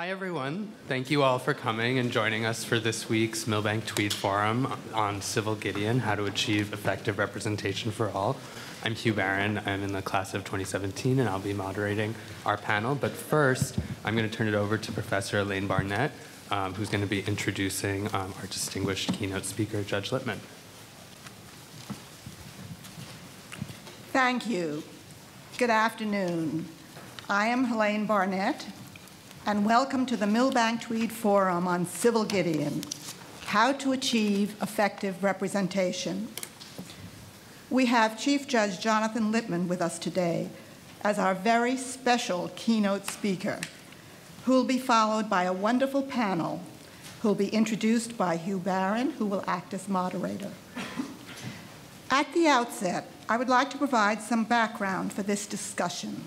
Hi, everyone. Thank you all for coming and joining us for this week's Milbank Tweed Forum on Civil Gideon, How to Achieve Effective Representation for All. I'm Hugh Barron. I'm in the class of 2017, and I'll be moderating our panel. But first, I'm going to turn it over to Professor Elaine Barnett, who's going to be introducing our distinguished keynote speaker, Judge Lippman. Thank you. Good afternoon. I am Helene Barnett, and welcome to the Milbank Tweed Forum on Civil Gideon, How to Achieve Effective Representation. We have Chief Judge Jonathan Lippman with us today as our very special keynote speaker, who will be followed by a wonderful panel who will be introduced by Hugh Barron, who will act as moderator. At the outset, I would like to provide some background for this discussion.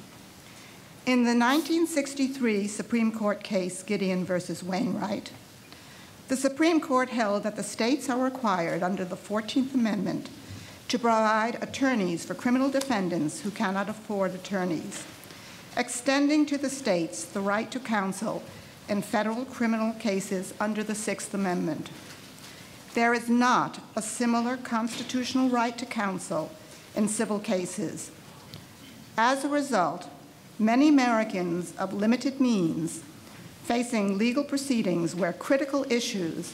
In the 1963 Supreme Court case, Gideon versus Wainwright, the Supreme Court held that the states are required under the 14th Amendment to provide attorneys for criminal defendants who cannot afford attorneys, extending to the states the right to counsel in federal criminal cases under the 6th Amendment. There is not a similar constitutional right to counsel in civil cases. As a result, many Americans of limited means facing legal proceedings where critical issues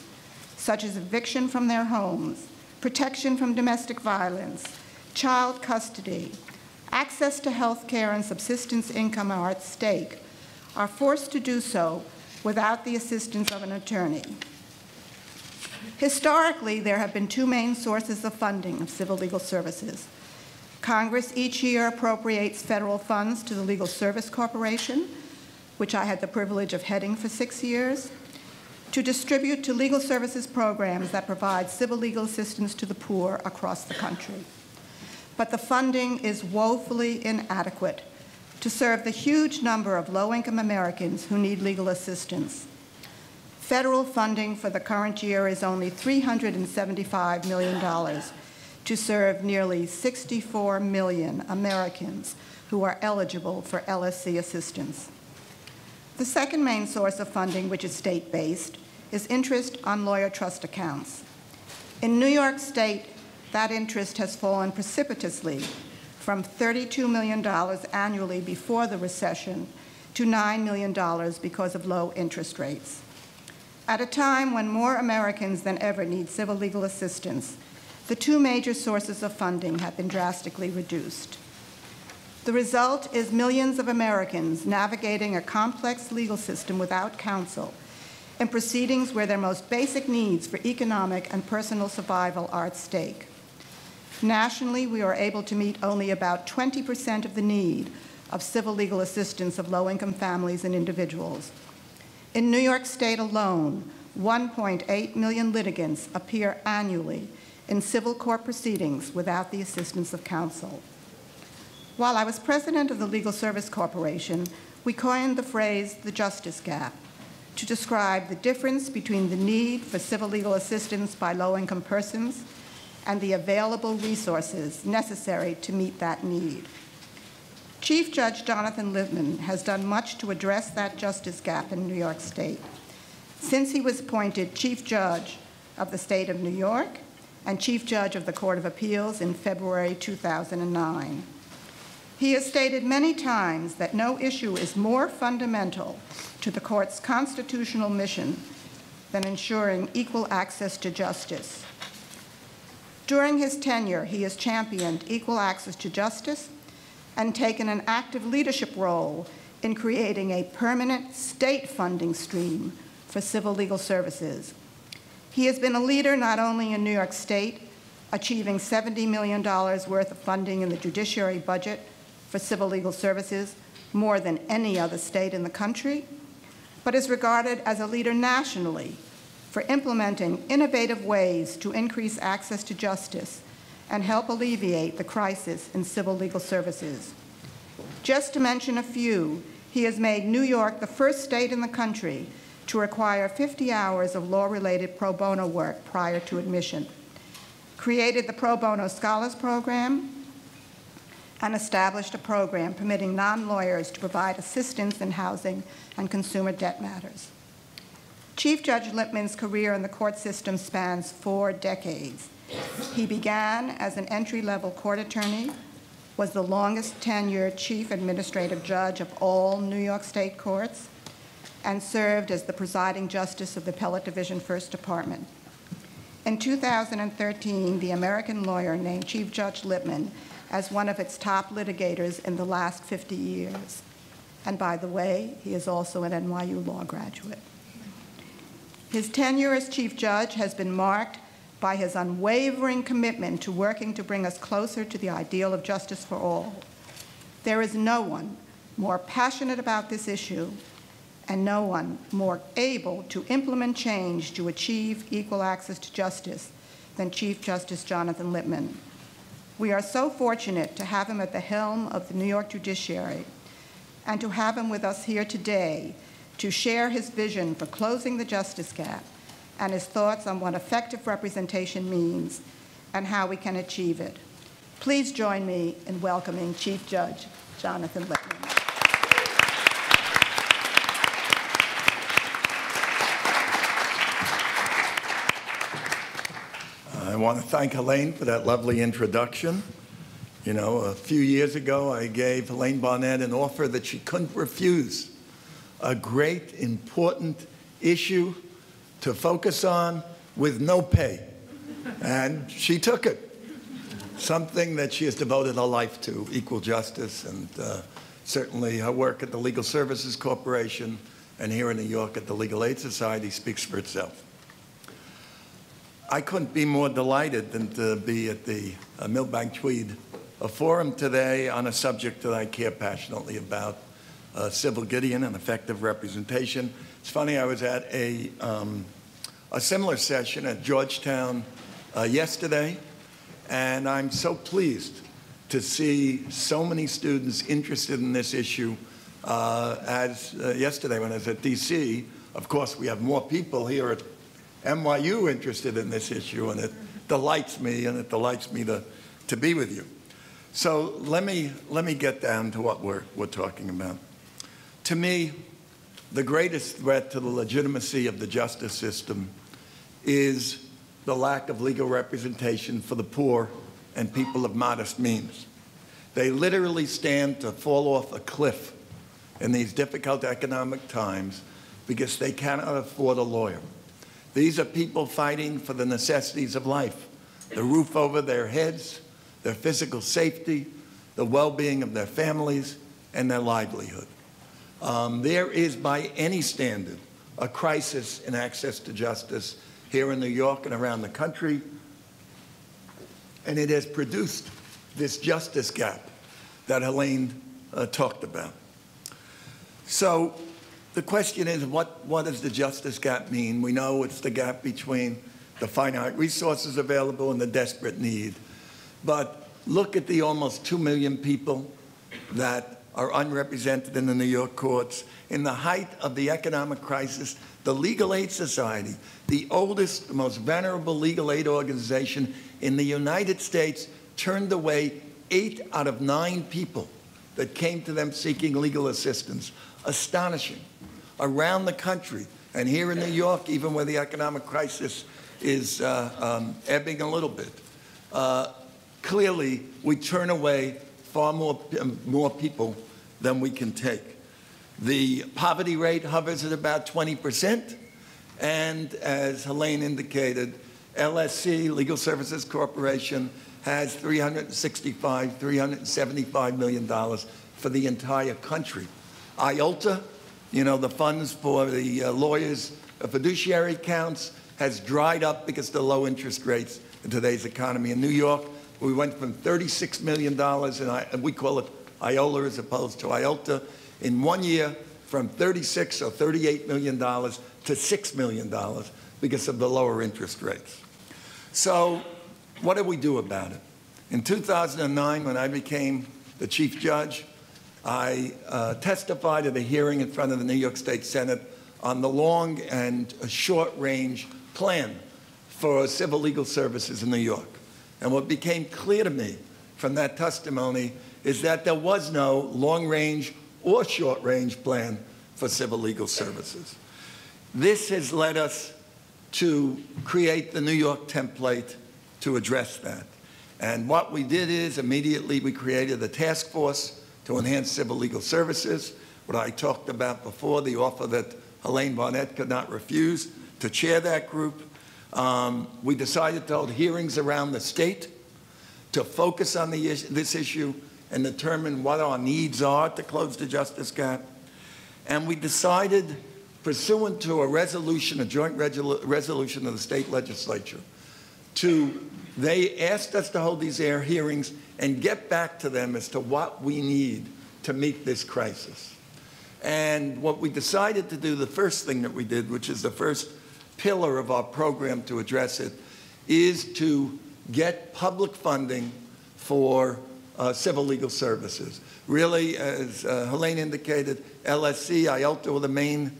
such as eviction from their homes, protection from domestic violence, child custody, access to health care and subsistence income are at stake, are forced to do so without the assistance of an attorney. Historically, there have been two main sources of funding of civil legal services. Congress each year appropriates federal funds to the Legal Service Corporation, which I had the privilege of heading for 6 years, to distribute to legal services programs that provide civil legal assistance to the poor across the country. But the funding is woefully inadequate to serve the huge number of low-income Americans who need legal assistance. Federal funding for the current year is only $375 million to serve nearly 64 million Americans who are eligible for LSC assistance. The second main source of funding, which is state-based, is interest on lawyer trust accounts. In New York State, that interest has fallen precipitously from $32 million annually before the recession to $9 million because of low interest rates. At a time when more Americans than ever need civil legal assistance, the two major sources of funding have been drastically reduced. The result is millions of Americans navigating a complex legal system without counsel in proceedings where their most basic needs for economic and personal survival are at stake. Nationally, we are able to meet only about 20% of the need of civil legal assistance of low-income families and individuals. In New York State alone, 1.8 million litigants appear annually in civil court proceedings without the assistance of counsel. While I was president of the Legal Service Corporation, we coined the phrase the justice gap to describe the difference between the need for civil legal assistance by low-income persons and the available resources necessary to meet that need. Chief Judge Jonathan Lippman has done much to address that justice gap in New York State since he was appointed Chief Judge of the State of New York and Chief Judge of the Court of Appeals in February 2009. He has stated many times that no issue is more fundamental to the court's constitutional mission than ensuring equal access to justice. During his tenure, he has championed equal access to justice and taken an active leadership role in creating a permanent state funding stream for civil legal services. He has been a leader not only in New York State, achieving $70 million worth of funding in the judiciary budget for civil legal services, more than any other state in the country, but is regarded as a leader nationally for implementing innovative ways to increase access to justice and help alleviate the crisis in civil legal services. Just to mention a few, he has made New York the first state in the country to require 50 hours of law-related pro bono work prior to admission, created the Pro Bono Scholars Program, and established a program permitting non-lawyers to provide assistance in housing and consumer debt matters. Chief Judge Lippman's career in the court system spans 4 decades. He began as an entry-level court attorney, was the longest tenured chief administrative judge of all New York State courts, and served as the presiding justice of the Appellate Division First Department. In 2013, the American Lawyer named Chief Judge Lippman as one of its top litigators in the last 50 years. And by the way, he is also an NYU law graduate. His tenure as Chief Judge has been marked by his unwavering commitment to working to bring us closer to the ideal of justice for all. There is no one more passionate about this issue and no one more able to implement change to achieve equal access to justice than Chief Justice Jonathan Lippman. We are so fortunate to have him at the helm of the New York judiciary and to have him with us here today to share his vision for closing the justice gap and his thoughts on what effective representation means and how we can achieve it. Please join me in welcoming Chief Judge Jonathan Lippman. I want to thank Helene for that lovely introduction. You know, a few years ago, I gave Helene Barnett an offer that she couldn't refuse, a great, important issue to focus on with no pay. And she took it. Something that she has devoted her life to, equal justice, and certainly her work at the Legal Services Corporation and here in New York at the Legal Aid Society speaks for itself. I couldn't be more delighted than to be at the Milbank Tweed Forum today on a subject that I care passionately about, civil Gideon and effective representation. It's funny, I was at a similar session at Georgetown yesterday, and I'm so pleased to see so many students interested in this issue. As yesterday when I was at DC, of course, we have more people here at NYU interested in this issue, and it delights me to be with you. So let me get down to what we're talking about. To me, the greatest threat to the legitimacy of the justice system is the lack of legal representation for the poor and people of modest means. They literally stand to fall off a cliff in these difficult economic times because they cannot afford a lawyer. These are people fighting for the necessities of life, the roof over their heads, their physical safety, the well-being of their families, and their livelihood. There is, by any standard, a crisis in access to justice here in New York and around the country, and it has produced this justice gap that Helene talked about. So the question is, what does the justice gap mean? We know it's the gap between the finite resources available and the desperate need. But look at the almost 2 million people that are unrepresented in the New York courts. In the height of the economic crisis, the Legal Aid Society, the oldest, most venerable legal aid organization in the United States, turned away 8 out of 9 people that came to them seeking legal assistance. Astonishing. Around the country, and here in New York, even where the economic crisis is ebbing a little bit, clearly we turn away far more people than we can take. The poverty rate hovers at about 20%, and as Helene indicated, LSC, Legal Services Corporation, has $375 million for the entire country. IOLTA, you know, the funds for the lawyers' fiduciary accounts, has dried up because of the low interest rates in today's economy. In New York, we went from $36 million, and we call it IOLA as opposed to IOLTA, in 1 year from $36 or $38 million to $6 million because of the lower interest rates. So what do we do about it? In 2009, when I became the chief judge, I testified at a hearing in front of the New York State Senate on the long and short-range plan for civil legal services in New York. And what became clear to me from that testimony is that there was no long-range or short-range plan for civil legal services. This has led us to create the New York template to address that. And what we did is immediately we created a task force to enhance civil legal services, what I talked about before, the offer that Helene Barnett could not refuse, to chair that group. We decided to hold hearings around the state to focus on this issue and determine what our needs are to close the justice gap. And we decided, pursuant to a resolution, a joint resolution of the state legislature, they asked us to hold these hearings and get back to them as to what we need to meet this crisis. And what we decided to do, the first thing that we did, which is the first pillar of our program to address it, is to get public funding for civil legal services. Really, as Helene indicated, LSC, IOLTA were the main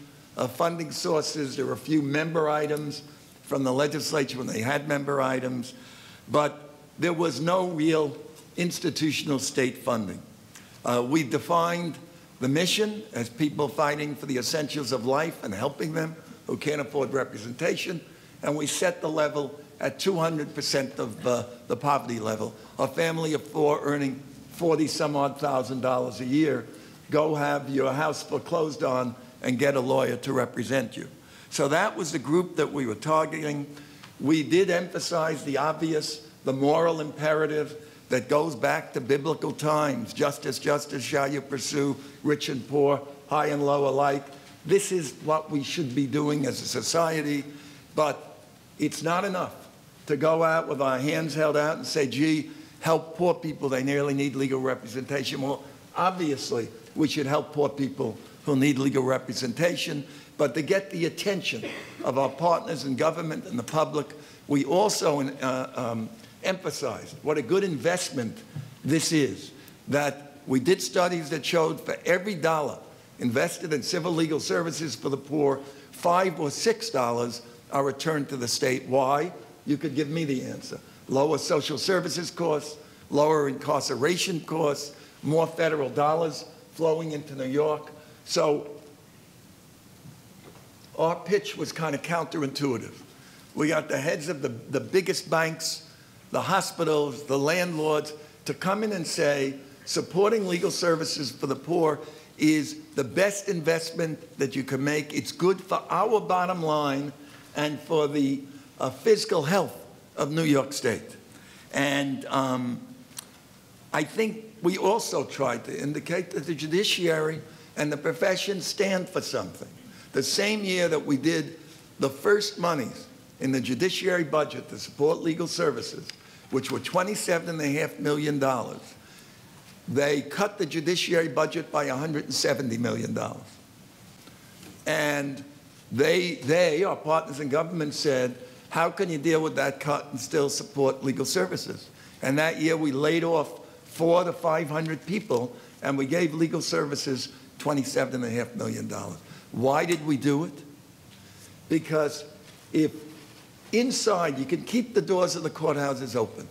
funding sources. There were a few member items from the legislature when they had member items, but there was no real institutional state funding. We defined the mission as people fighting for the essentials of life and helping them who can't afford representation, and we set the level at 200% of the poverty level. A family of four earning $40-some-odd thousand a year, go have your house foreclosed on and get a lawyer to represent you. So that was the group that we were targeting. We did emphasize the obvious, the moral imperative that goes back to biblical times. Justice, justice shall you pursue, rich and poor, high and low alike. This is what we should be doing as a society, but it's not enough to go out with our hands held out and say, gee, help poor people, they nearly need legal representation. Well, obviously, we should help poor people who need legal representation, but to get the attention of our partners in government and the public, we also emphasized what a good investment this is, that we did studies that showed for every dollar invested in civil legal services for the poor, $5 or $6 are returned to the state. Why? You could give me the answer. Lower social services costs, lower incarceration costs, more federal dollars flowing into New York. So our pitch was kind of counterintuitive. We got the heads of the biggest banks, the hospitals, the landlords, to come in and say, supporting legal services for the poor is the best investment that you can make. It's good for our bottom line and for the fiscal health of New York State. And I think we also tried to indicate that the judiciary and the profession stand for something. The same year that we did the first monies in the judiciary budget to support legal services, which were $27.5 million, they cut the judiciary budget by $170 million. And they, our partners in government, said, how can you deal with that cut and still support legal services? And that year we laid off 400 to 500 people, and we gave legal services $27.5 million. Why did we do it? Because if inside, you can keep the doors of the courthouses open,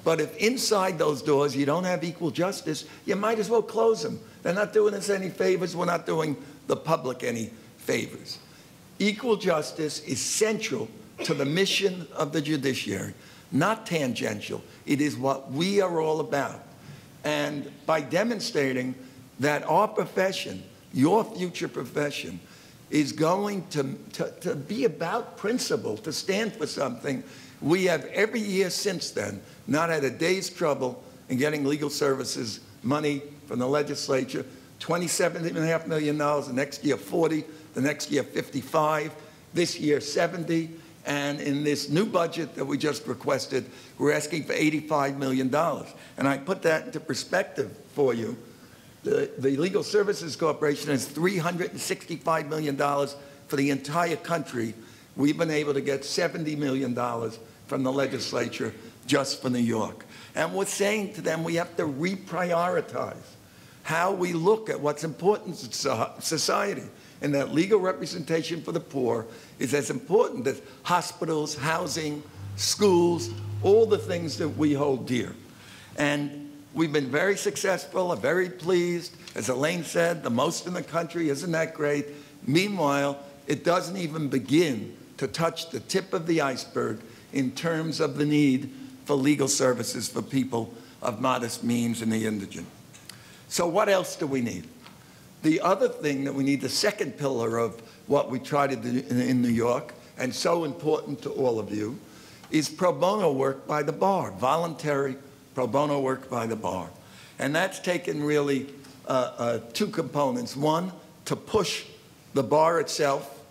but if inside those doors you don't have equal justice, you might as well close them. They're not doing us any favors. We're not doing the public any favors. Equal justice is central to the mission of the judiciary, not tangential. It is what we are all about. And by demonstrating that our profession, your future profession, is going to be about principle, to stand for something, we have every year since then not had a day's trouble in getting legal services money from the legislature. $27.5 million, the next year 40, the next year 55, this year 70, and in this new budget that we just requested, we're asking for $85 million. And I put that into perspective for you. The Legal Services Corporation has $365 million for the entire country. We've been able to get $70 million from the legislature just for New York. And we're saying to them we have to reprioritize how we look at what's important to society, and that legal representation for the poor is as important as hospitals, housing, schools, all the things that we hold dear. And We've been very successful, very pleased. As Elaine said, the most in the country. Isn't that great? Meanwhile, it doesn't even begin to touch the tip of the iceberg in terms of the need for legal services for people of modest means and the indigent. So what else do we need? The other thing that we need, the second pillar of what we try to do in New York, and so important to all of you, is pro bono work by the bar, voluntary pro bono work by the bar. And that's taken really two components. One, to push the bar itself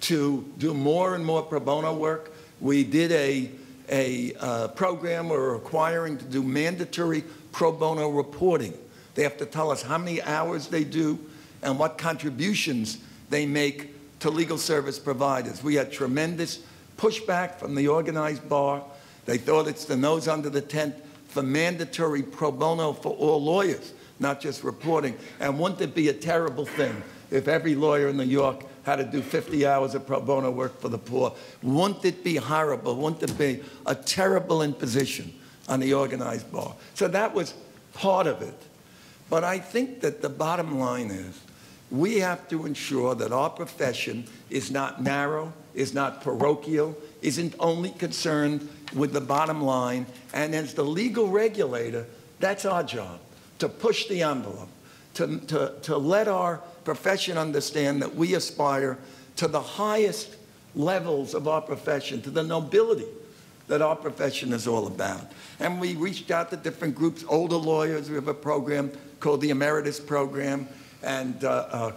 to do more and more pro bono work. We did a program where we're requiring to do mandatory pro bono reporting. They have to tell us how many hours they do and what contributions they make to legal service providers. We had tremendous pushback from the organized bar. They thought it's the nose under the tent for mandatory pro bono for all lawyers, not just reporting. And wouldn't it be a terrible thing if every lawyer in New York had to do 50 hours of pro bono work for the poor? Wouldn't it be horrible? Wouldn't it be a terrible imposition on the organized bar? So that was part of it. But I think that the bottom line is we have to ensure that our profession is not narrow, is not parochial, isn't only concerned with the bottom line. And as the legal regulator, that's our job, to push the envelope, to let our profession understand that we aspire to the highest levels of our profession, to the nobility that our profession is all about. And we reached out to different groups, older lawyers. We have a program called the Emeritus Program, and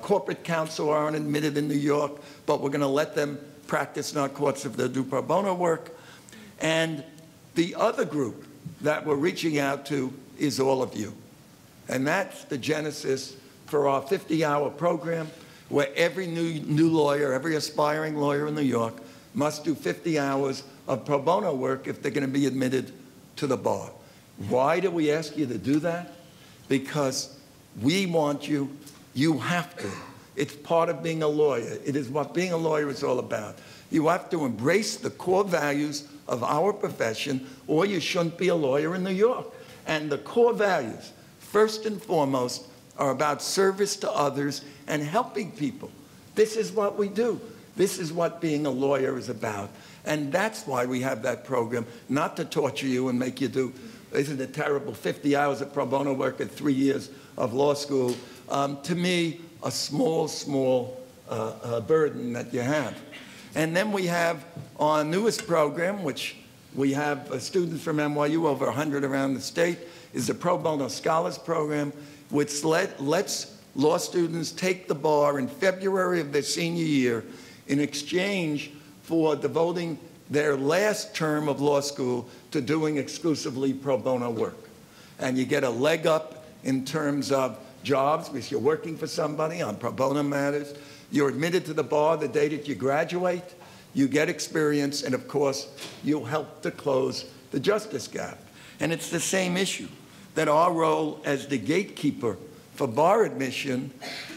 corporate counsel aren't admitted in New York, but we're going to let them practice in our courts if they do pro bono work. And the other group that we're reaching out to is all of you. And that's the genesis for our 50-hour program, where every new lawyer, every aspiring lawyer in New York must do 50 hours of pro bono work if they're going to be admitted to the bar. Why do we ask you to do that? Because we want you, you have to. It's part of being a lawyer. It is what being a lawyer is all about. You have to embrace the core values of our profession, or you shouldn't be a lawyer in New York. And the core values, first and foremost, are about service to others and helping people. This is what we do. This is what being a lawyer is about. And that's why we have that program, not to torture you and make you do, isn't it terrible, 50 hours of pro bono work and 3 years of law school. To me, a small burden that you have. And then we have our newest program, which we have students from NYU, over 100 around the state, is the Pro Bono Scholars Program, which lets law students take the bar in February of their senior year in exchange for devoting their last term of law school to doing exclusively pro bono work. And you get a leg up in terms of jobs, because you're working for somebody on pro bono matters. You're admitted to the bar the day that you graduate. You get experience, and of course, you'll help to close the justice gap. And it's the same issue, that our role as the gatekeeper for bar admission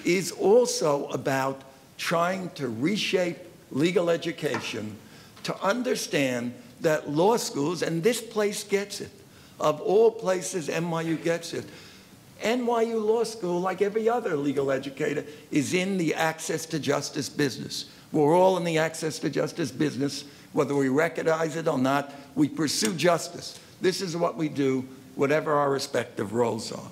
is also about trying to reshape legal education to understand that law schools, and this place gets it, of all places, NYU gets it. NYU Law School, like every other legal educator, is in the access to justice business. We're all in the access to justice business, whether we recognize it or not. We pursue justice. This is what we do, whatever our respective roles are.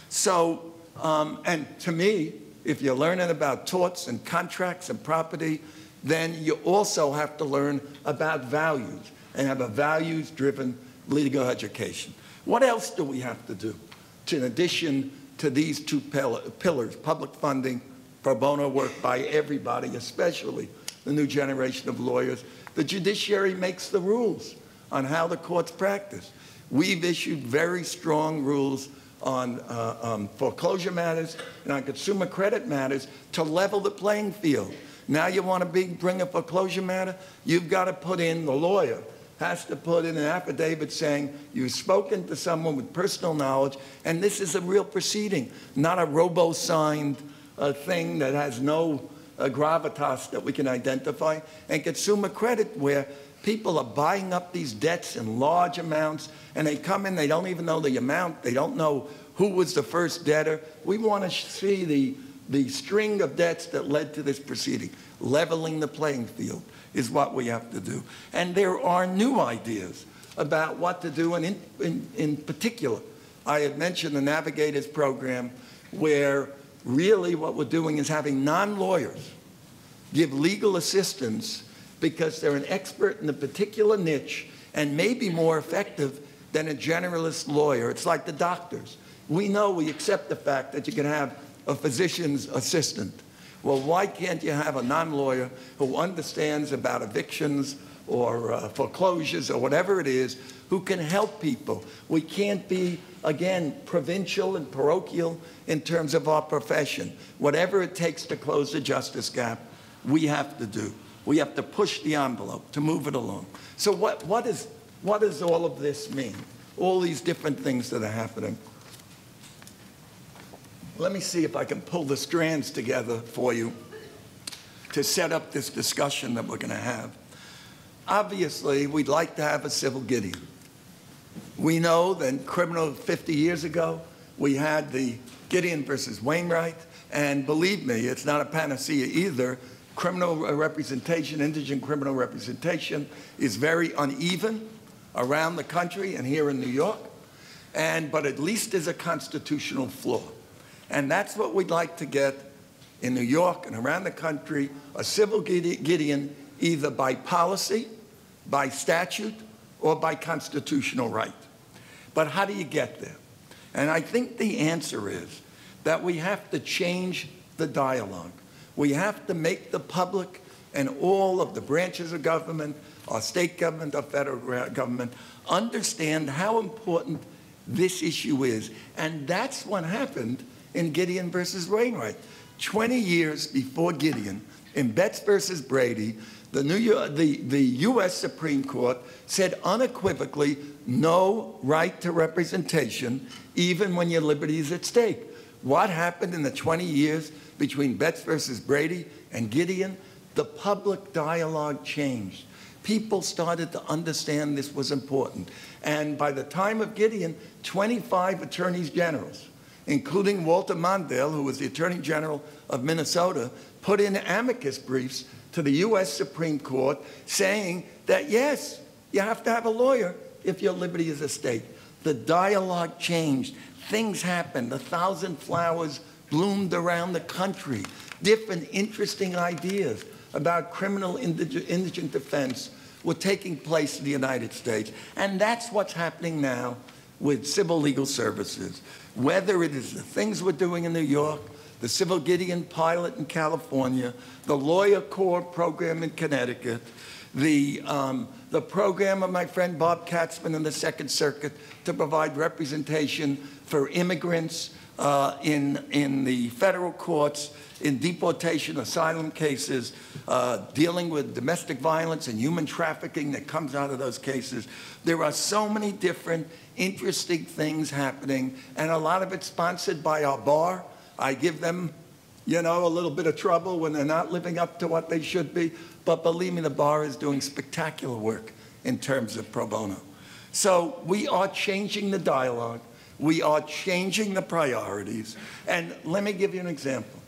So, and to me, if you're learning about torts and contracts and property, then you also have to learn about values and have a values-driven legal education. What else do we have to do? In addition to these two pillars, public funding, pro bono work by everybody, especially the new generation of lawyers, the judiciary makes the rules on how the courts practice. We've issued very strong rules on foreclosure matters and on consumer credit matters to level the playing field. Now you want to bring a foreclosure matter, you've got to put in, the lawyer has to put in an affidavit saying you've spoken to someone with personal knowledge, and this is a real proceeding, not a robo-signed thing that has no gravitas that we can identify, and consumer credit, where people are buying up these debts in large amounts, and they come in, they don't even know the amount, they don't know who was the first debtor. We want to see the string of debts that led to this proceeding. Leveling the playing field is what we have to do. And there are new ideas about what to do, and in particular, I had mentioned the Navigators program, where really what we're doing is having non-lawyers give legal assistance because they're an expert in a particular niche and may be more effective than a generalist lawyer. It's like the doctors. We know, we accept the fact that you can have a physician's assistant. Well, why can't you have a non-lawyer who understands about evictions or foreclosures or whatever it is, who can help people? We can't be, again, provincial and parochial in terms of our profession. Whatever it takes to close the justice gap, we have to do. We have to push the envelope to move it along. So what does all of this mean? All these different things that are happening. Let me see if I can pull the strands together for you to set up this discussion that we're going to have. Obviously, we'd like to have a civil Gideon. We know that criminal 50 years ago, we had the Gideon versus Wainwright, and believe me, it's not a panacea either. Criminal representation, indigent criminal representation, is very uneven around the country and here in New York, but at least there's a constitutional flaw. And that's what we'd like to get in New York and around the country, a civil Gideon, either by policy, by statute, or by constitutional right. But how do you get there? And I think the answer is that we have to change the dialogue. We have to make the public and all of the branches of government, our state government, our federal government, understand how important this issue is. And that's what happened in Gideon versus Wainwright. 20 years before Gideon, in Betts versus Brady, the U.S. Supreme Court said unequivocally, no right to representation, even when your liberty is at stake. What happened in the 20 years between Betts versus Brady and Gideon? The public dialogue changed. People started to understand this was important. And by the time of Gideon, 25 attorneys generals, including Walter Mondale, who was the Attorney General of Minnesota, put in amicus briefs to the U.S. Supreme Court saying that, yes, you have to have a lawyer if your liberty is at stake. The dialogue changed. Things happened. 1,000 flowers bloomed around the country. Different interesting ideas about criminal indigent defense were taking place in the United States. And that's what's happening now with civil legal services. Whether it is the things we're doing in New York, the Civil Gideon pilot in California, the Lawyer Corps program in Connecticut, the program of my friend Bob Katzman in the Second Circuit to provide representation for immigrants in the federal courts, in deportation, asylum cases, dealing with domestic violence and human trafficking that comes out of those cases. There are so many different interesting things happening, and a lot of it sponsored by our bar. I give them, you know, a little bit of trouble when they're not living up to what they should be, but believe me, the bar is doing spectacular work in terms of pro bono. So we are changing the dialogue. We are changing the priorities. And let me give you an example.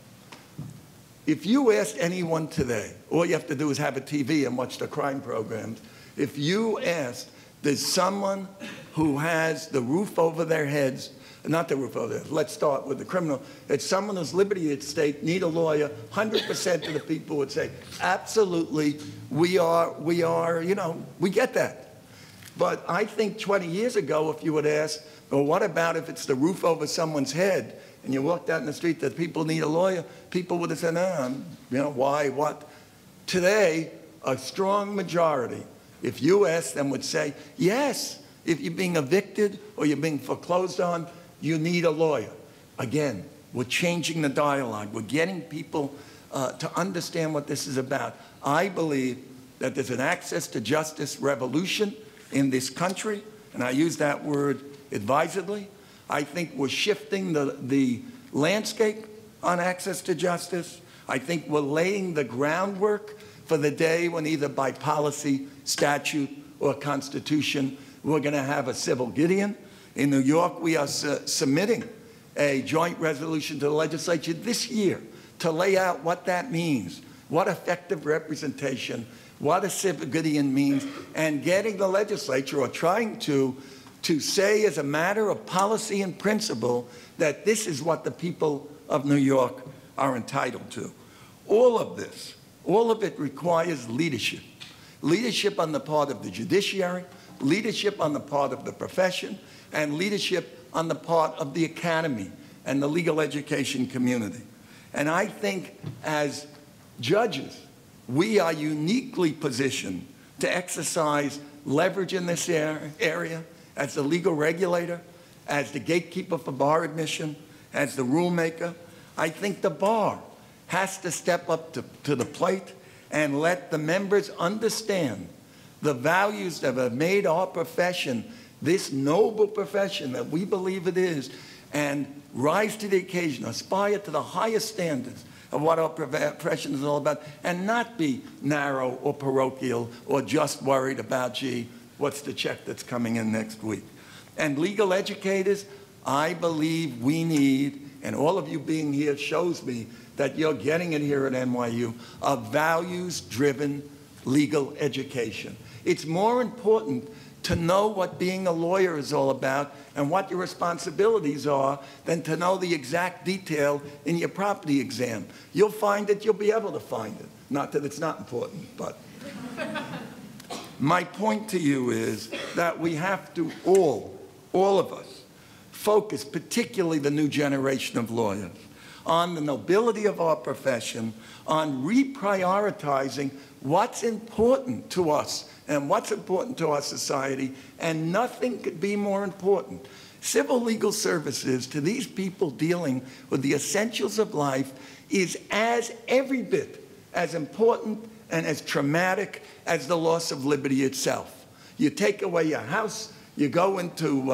If you asked anyone today, all you have to do is have a TV and watch the crime programs. If you asked, there's someone who has the roof over their heads, not the roof over their heads, let's start with the criminal. It's someone whose liberty at stake, need a lawyer, 100% of the people would say, absolutely, we are, you know, we get that. But I think 20 years ago, if you would ask, well, what about if it's the roof over someone's head and you walked out in the street that people need a lawyer, people would have said, you know, why, what? Today, a strong majority, if you ask them, would say, yes, if you're being evicted or you're being foreclosed on, you need a lawyer. Again, we're changing the dialogue. We're getting people to understand what this is about. I believe that there's an access to justice revolution in this country, and I use that word advisedly. I think we're shifting the landscape on access to justice. I think we're laying the groundwork for the day when either by policy, statute, or constitution, we're going to have a civil Gideon. In New York, we are submitting a joint resolution to the legislature this year to lay out what that means, what effective representation, what a civil Gideon means, and getting the legislature, or trying to say as a matter of policy and principle that this is what the people of New York are entitled to. All of this, all of it requires leadership. Leadership on the part of the judiciary, leadership on the part of the profession, and leadership on the part of the academy and the legal education community. And I think as judges, we are uniquely positioned to exercise leverage in this area as the legal regulator, as the gatekeeper for bar admission, as the rulemaker. I think the bar has to step up to the plate and let the members understand the values that have made our profession this noble profession that we believe it is, and rise to the occasion, aspire to the highest standards of what our profession is all about, and not be narrow or parochial or just worried about, gee, what's the check that's coming in next week? And legal educators, I believe we need, and all of you being here shows me that you're getting it here at NYU, a values-driven legal education. It's more important to know what being a lawyer is all about and what your responsibilities are than to know the exact detail in your property exam. You'll find it, you'll be able to find it. Not that it's not important, but my point to you is that we have to all of us, focus, particularly the new generation of lawyers, on the nobility of our profession, on reprioritizing what's important to us and what's important to our society, and nothing could be more important. Civil legal services to these people dealing with the essentials of life is every bit as important and as traumatic as the loss of liberty itself. You take away your house, you go into,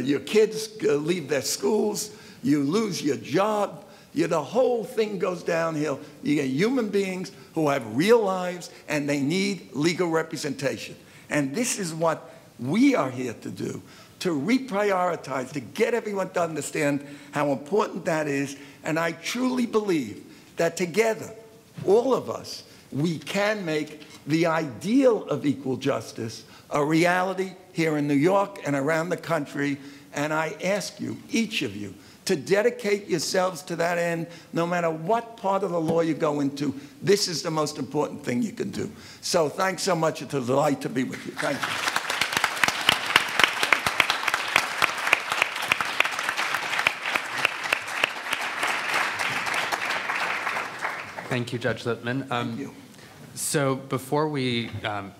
your kids leave their schools, you lose your job, the whole thing goes downhill. You get human beings who have real lives and they need legal representation. And this is what we are here to do, to reprioritize, to get everyone to understand how important that is. And I truly believe that together, all of us, we can make the ideal of equal justice a reality here in New York and around the country. And I ask you, each of you, to dedicate yourselves to that end, no matter what part of the law you go into. This is the most important thing you can do. So thanks so much. It's a delight to be with you. Thank you. Thank you, Judge Lippman. Thank you. So before we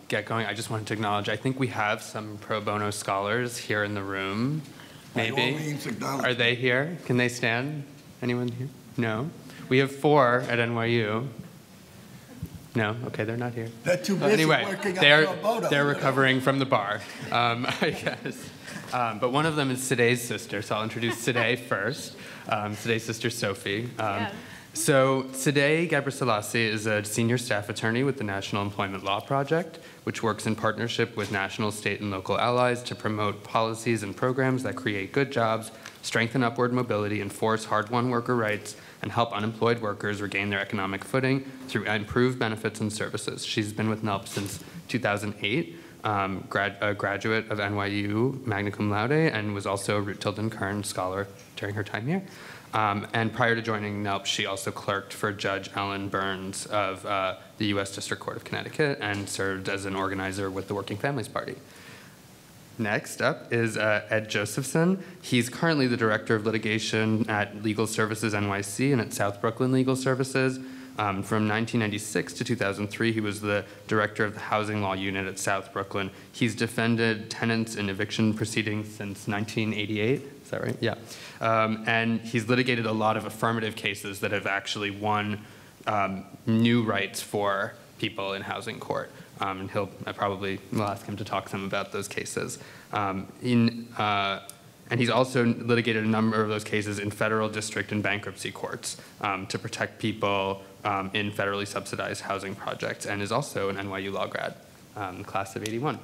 get going, I just wanted to acknowledge, I think we have some pro bono scholars here in the room. Maybe. By all means, acknowledge. Are they here? Can they stand? Anyone here? No? We have 4 at NYU. No? Okay, they're not here. They're too busy anyway, working on pro bono. They're recovering from the bar, I guess. But one of them is Sidday's sister, so I'll introduce Sidday first. Sidday's sister, Sophie. So Sidday Ghebreselassie is a senior staff attorney with the National Employment Law Project, which works in partnership with national, state, and local allies to promote policies and programs that create good jobs, strengthen upward mobility, enforce hard-won worker rights, and help unemployed workers regain their economic footing through improved benefits and services. She's been with NELP since 2008, a graduate of NYU, magna cum laude, and was also a Ruth Tilden Kern Scholar during her time here. And prior to joining NELP, she also clerked for Judge Ellen Burns of the U.S. District Court of Connecticut and served as an organizer with the Working Families Party. Next up is Ed Josephson. He's currently the Director of Litigation at Legal Services NYC and at South Brooklyn Legal Services. From 1996 to 2003, he was the Director of the Housing Law Unit at South Brooklyn. He's defended tenants in eviction proceedings since 1988. Is that right? Yeah. And he's litigated a lot of affirmative cases that have actually won new rights for people in housing court. And I probably will ask him to talk some about those cases. And he's also litigated a number of those cases in federal, district, and bankruptcy courts to protect people in federally subsidized housing projects, and is also an NYU law grad, class of '81.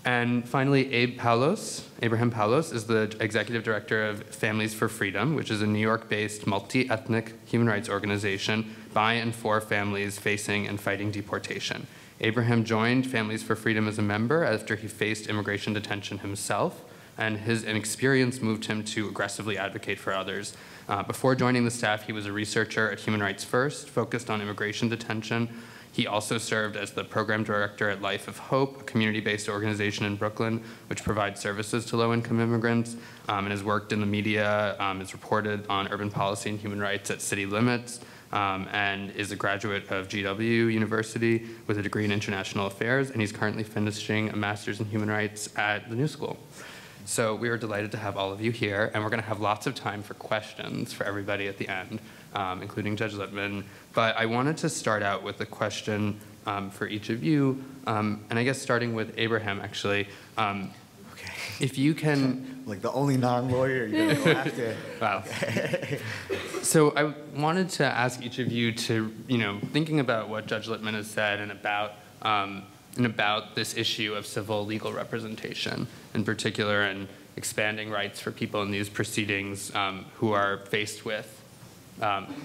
And finally, Abraham Paulos is the executive director of Families for Freedom, which is a New York-based multi-ethnic human rights organization by and for families facing and fighting deportation. Abraham joined Families for Freedom as a member after he faced immigration detention himself, and his experience moved him to aggressively advocate for others. Before joining the staff, he was a researcher at Human Rights First, focused on immigration detention. He also served as the program director at Life of Hope, a community-based organization in Brooklyn, which provides services to low-income immigrants, and has worked in the media, has reported on urban policy and human rights at City Limits, and is a graduate of GW University with a degree in international affairs, and he's currently finishing a master's in human rights at the New School. So we are delighted to have all of you here, and we're going to have lots of time for questions for everybody at the end, including Judge Lippman. But I wanted to start out with a question for each of you, and I guess starting with Abraham, actually. Okay. If you can... Like the only non-lawyer, you're going to go after. Wow. So I wanted to ask each of you to, thinking about what Judge Lippman has said and about this issue of civil legal representation, in particular, and expanding rights for people in these proceedings who are faced with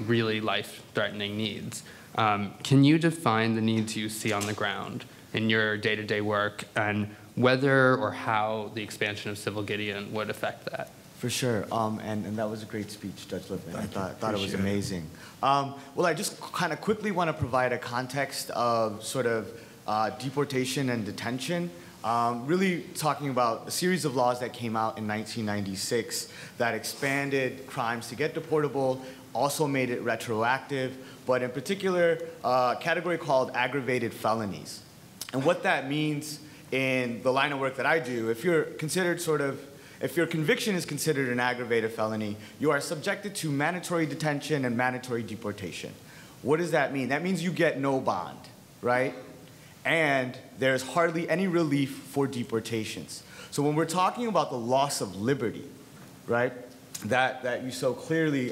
really life-threatening needs. Can you define the needs you see on the ground in your day-to-day work, and whether or how the expansion of Civil Gideon would affect that? For sure, and that was a great speech, Judge Lippman. I thought it was amazing. Well, I just kind of quickly want to provide a context of sort of deportation and detention, really talking about a series of laws that came out in 1996 that expanded crimes to get deportable, also made it retroactive, but in particular, a category called aggravated felonies. And what that means in the line of work that I do, if you're considered if your conviction is considered an aggravated felony, you are subjected to mandatory detention and mandatory deportation. What does that mean? That means you get no bond, right? And there's hardly any relief for deportations. So when we're talking about the loss of liberty, right, that you so clearly,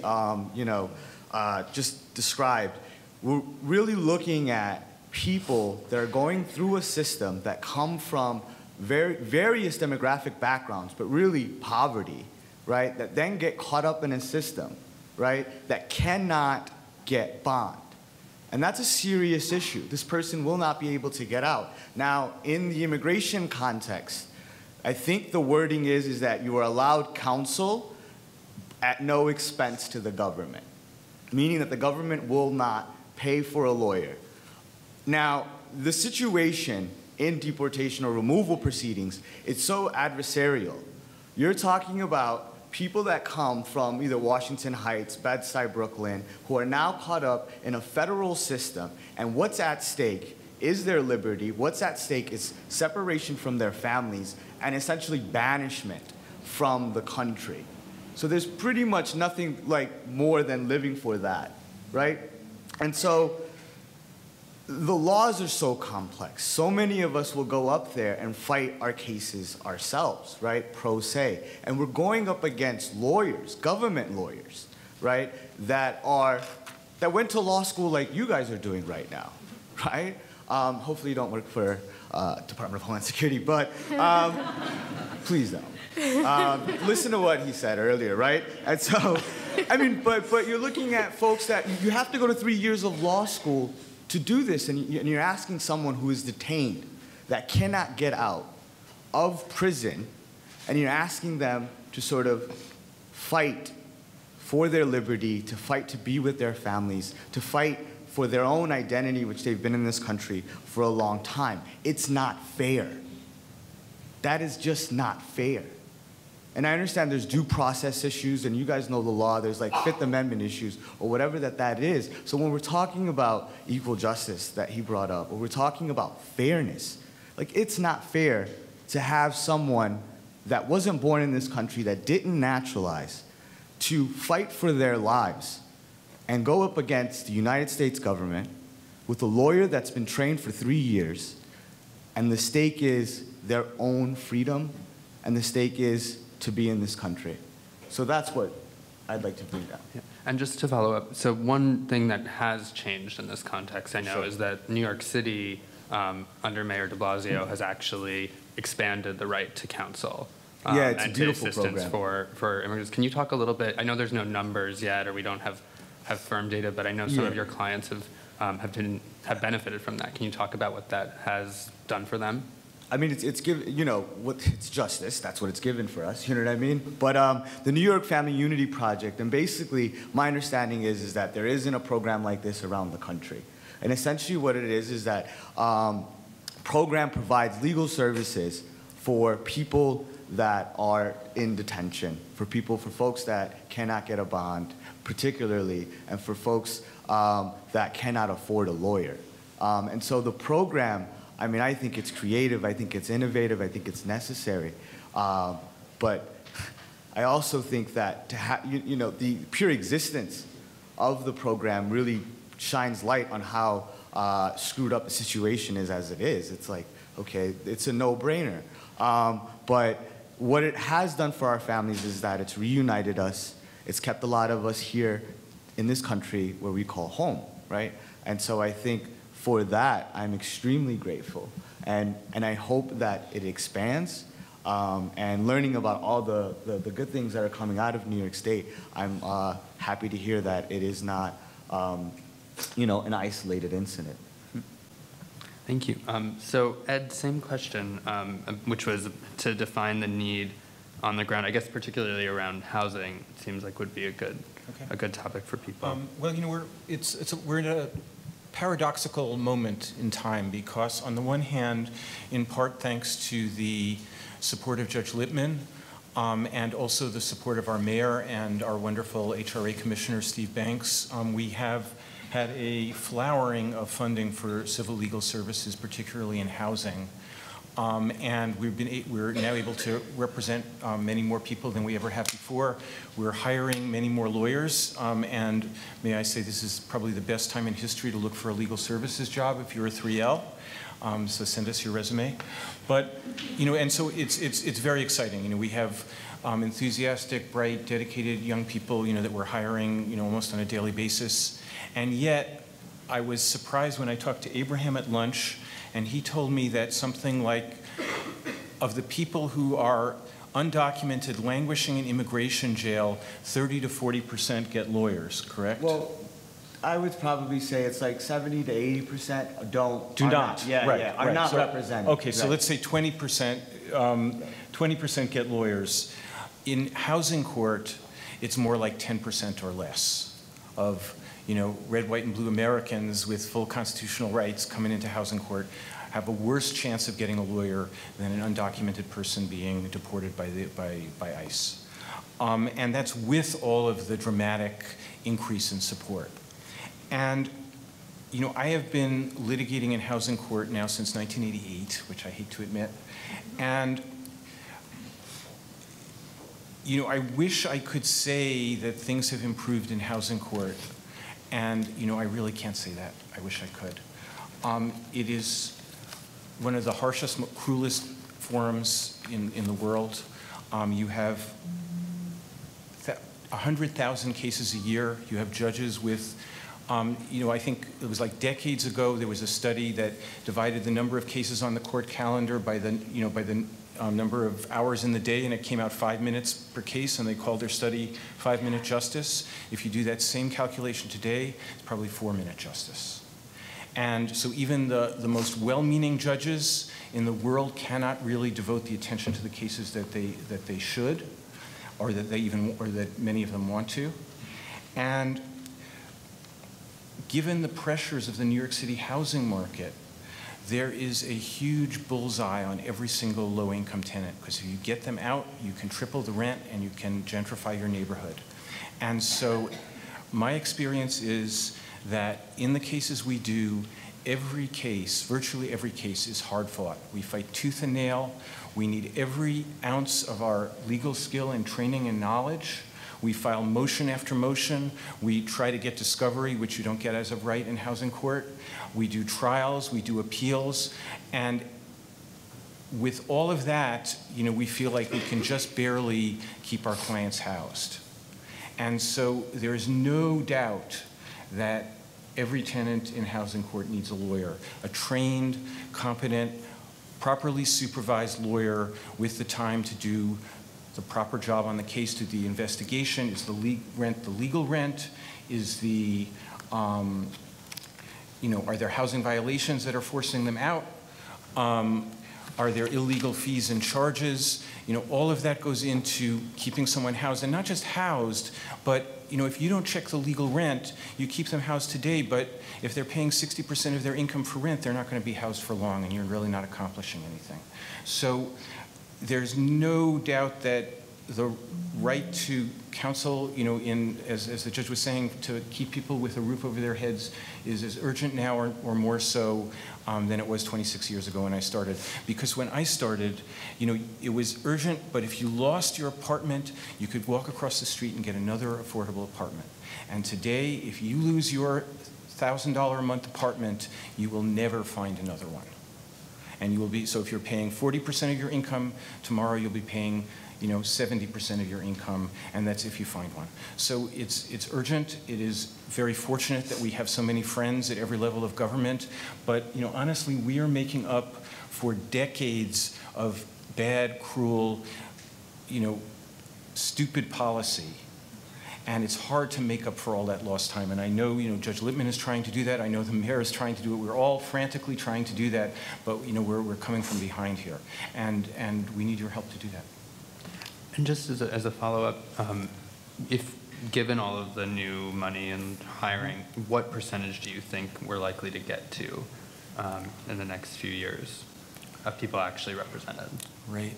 just described, we're really looking at people that are going through a system that come from various demographic backgrounds, but really poverty, right, that then get caught up in a system, right, that cannot get bond. And that's a serious issue. This person will not be able to get out. Now, in the immigration context, I think the wording is that you are allowed counsel at no expense to the government, meaning that the government will not pay for a lawyer. Now, the situation in deportation or removal proceedings, it's so adversarial. You're talking about people that come from either Washington Heights, Bed-Stuy, Brooklyn, who are now caught up in a federal system, and what's at stake is their liberty. What's at stake is separation from their families and essentially banishment from the country. So there's pretty much nothing like more than living for that, right? And so the laws are so complex. So many of us will go up there and fight our cases ourselves, right, pro se. And we're going up against lawyers, government lawyers, right, that went to law school like you guys are doing right now, right? Hopefully you don't work for Department of Homeland Security, but please don't. Listen to what he said earlier, right? And so, I mean, but you're looking at folks that you have to go to 3 years of law school to do this, and you're asking someone who is detained that cannot get out of prison, and you're asking them to sort of fight for their liberty, to fight to be with their families, to fight for their own identity, which they've been in this country for a long time. It's not fair. That is just not fair. And I understand there's due process issues, and you guys know the law, there's like Fifth Amendment issues, or whatever that is. So when we're talking about equal justice that he brought up, or we're talking about fairness, like it's not fair to have someone that wasn't born in this country, that didn't naturalize, to fight for their lives and go up against the United States government with a lawyer that's been trained for 3 years, and the stake is their own freedom, and the stake is to be in this country. So that's what I'd like to bring down. Yeah. And just to follow up, so one thing that has changed in this context, I know, Sure. is that New York City, under Mayor de Blasio, has actually expanded the right to counsel. Yeah, it's a and beautiful to assistance program. for immigrants. Can you talk a little bit? I know there's no numbers yet, or we don't have firm data, but I know some of your clients have benefited from that. Can you talk about what that has done for them? I mean, it's given, you know, it's justice. That's what it's given for us. You know what I mean? But the New York Family Unity Project, and basically my understanding is that there isn't a program like this around the country. And essentially what it is that program provides legal services for people that are in detention, for folks that cannot get a bond, particularly, and for folks that cannot afford a lawyer. And so the program, I mean, I think it's creative, I think it's innovative, I think it's necessary. But I also think that you know, the pure existence of the program really shines light on how screwed up the situation is as it is. It's like, okay, it's a no-brainer. But what it has done for our families is that it's reunited us. It's kept a lot of us here in this country where we call home, right? And so I think for that, I'm extremely grateful. And I hope that it expands. And learning about all the good things that are coming out of New York State, I'm happy to hear that it is not, you know, an isolated incident. Thank you. So Ed, same question, which was to define the need on the ground, I guess particularly around housing, it seems like would be a good topic for people. Well, you know, we're in a paradoxical moment in time because on the one hand, in part thanks to the support of Judge Lippman and also the support of our mayor and our wonderful HRA Commissioner Steve Banks, we have had a flowering of funding for civil legal services, particularly in housing. And we're now able to represent many more people than we ever have before. We're hiring many more lawyers, and may I say this is probably the best time in history to look for a legal services job if you're a 3L. So send us your resume. But you know, and so it's very exciting. You know, we have enthusiastic, bright, dedicated young people, you know, that we're hiring, you know, almost on a daily basis. And yet, I was surprised when I talked to Abraham at lunch, and he told me that something like, of the people who are undocumented, languishing in immigration jail, 30 to 40% get lawyers, correct? Well, I would probably say it's like 70 to 80% do not. Yeah, right, yeah, are right. not So, represented. okay, so let's say 20%, 20% get lawyers. In housing court, it's more like 10% or less of, you know, red, white, and blue Americans with full constitutional rights coming into housing court have a worse chance of getting a lawyer than an undocumented person being deported by ICE. And that's with all of the dramatic increase in support. And, you know, I have been litigating in housing court now since 1988, which I hate to admit. And, you know, I wish I could say that things have improved in housing court. And, you know, I really can't say that. I wish I could. It is one of the harshest, cruelest forums in the world. You have 100,000 cases a year. You have judges with, you know, I think it was like decades ago, there was a study that divided the number of cases on the court calendar by the, you know, by the number of hours in the day, and it came out 5 minutes per case, and they called their study 5-minute justice. If you do that same calculation today, it's probably 4-minute justice. And so even the most well-meaning judges in the world cannot really devote the attention to the cases that they should, or that many of them want to. And given the pressures of the New York City housing market, there is a huge bullseye on every single low-income tenant, because if you get them out, you can triple the rent and you can gentrify your neighborhood. And so my experience is that in the cases we do, every case, virtually every case, is hard fought. We fight tooth and nail. We need every ounce of our legal skill and training and knowledge. We file motion after motion. We try to get discovery, which you don't get as of right in housing court. We do trials, we do appeals, and with all of that, we feel like we can just barely keep our clients housed. And so there's no doubt that every tenant in housing court needs a lawyer, a trained, competent, properly supervised lawyer with the time to do the proper job on the case, to do the investigation. Is the legal rent? Is the, are there housing violations that are forcing them out? Are there illegal fees and charges? All of that goes into keeping someone housed, and not just housed, but if you don't check the legal rent, you keep them housed today, but if they're paying 60% of their income for rent, they're not going to be housed for long, and you're really not accomplishing anything. So there's no doubt that the right to counsel, as the judge was saying, to keep people with a roof over their heads is as urgent now or more so than it was 26 years ago when I started. Because when I started, it was urgent, but if you lost your apartment, you could walk across the street and get another affordable apartment. And today, if you lose your $1,000 a month apartment, you will never find another one. And you will be, so if you're paying 40% of your income, tomorrow you'll be paying 70% of your income, and that's if you find one. So it's urgent. It is very fortunate that we have so many friends at every level of government, but honestly, we are making up for decades of bad, cruel, stupid policy. And it's hard to make up for all that lost time. And I know, Judge Lippman is trying to do that. I know the mayor is trying to do it. We're all frantically trying to do that, but we're coming from behind here, and we need your help to do that. And just as a follow-up, if given all of the new money and hiring, what percentage do you think we're likely to get to in the next few years of people actually represented? Right.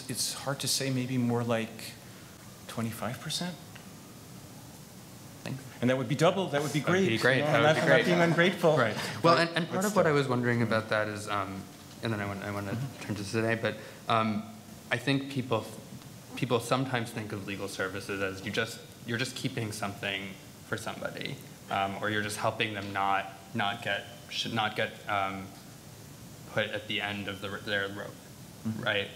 It's hard to say. Maybe more like 25%. Thanks. And that would be double. That would be great. That would be great. I'm not being ungrateful. Right. Well, and part of what I was wondering about that is, and then I want to turn to today, but I think people sometimes think of legal services as you're just keeping something for somebody, or you're just helping them not get put at the end of their rope, right?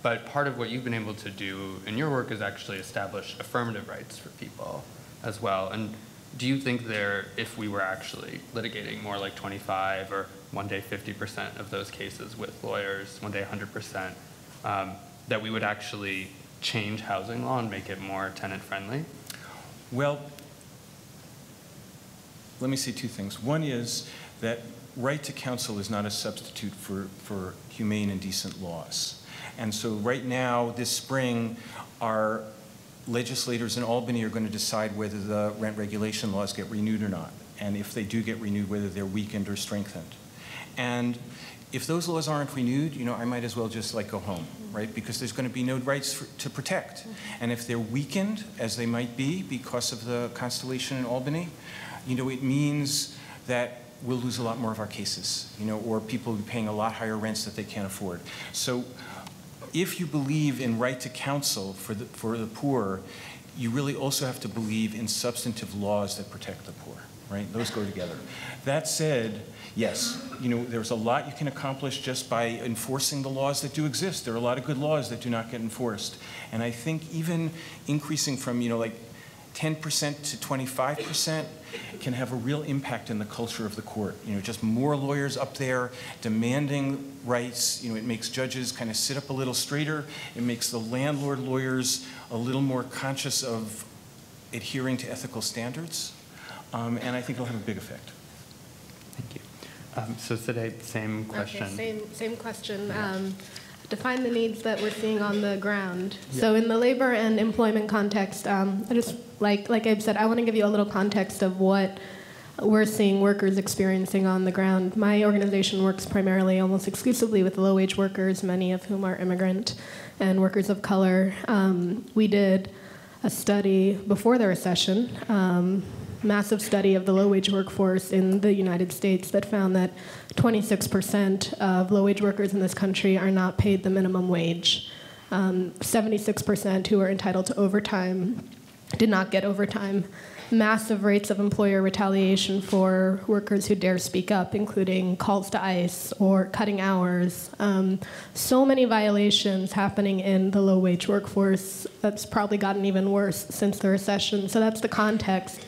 But part of what you've been able to do in your work is actually establish affirmative rights for people as well. And do you think if we were actually litigating more like 25 or one day 50% of those cases with lawyers, one day 100%, that we would actually change housing law and make it more tenant-friendly? Well, let me say two things. One is that right to counsel is not a substitute for humane and decent laws. And so right now, this spring, our legislators in Albany are going to decide whether the rent regulation laws get renewed or not, and if they do get renewed, whether they're weakened or strengthened. And if those laws aren't renewed, I might as well just go home, right? Because there's going to be no rights to protect. And if they're weakened, as they might be because of the Constellation in Albany, it means that we'll lose a lot more of our cases, or people will be paying a lot higher rents that they can't afford. So if you believe in right to counsel for the poor, you really also have to believe in substantive laws that protect the poor, right? Those go together. That said, yes, there's a lot you can accomplish just by enforcing the laws that do exist. There are a lot of good laws that do not get enforced. And I think even increasing from, 10% to 25% can have a real impact in the culture of the court. Just more lawyers up there demanding rights. It makes judges kind of sit up a little straighter. It makes the landlord lawyers a little more conscious of adhering to ethical standards. And I think it'll have a big effect. Thank you. So today, same question. Okay, same question. Define the needs that we're seeing on the ground. Yeah. So in the labor and employment context, I just, like Abe said, I want to give you a little context of what we're seeing workers experiencing on the ground. My organization works primarily, almost exclusively, with low-wage workers, many of whom are immigrant and workers of color. We did a study before the recession, massive study of the low-wage workforce in the United States that found that 26% of low-wage workers in this country are not paid the minimum wage. 76% who are entitled to overtime did not get overtime. massive rates of employer retaliation for workers who dare speak up, including calls to ICE or cutting hours. So many violations happening in the low-wage workforce. That's probably gotten even worse since the recession. So that's the context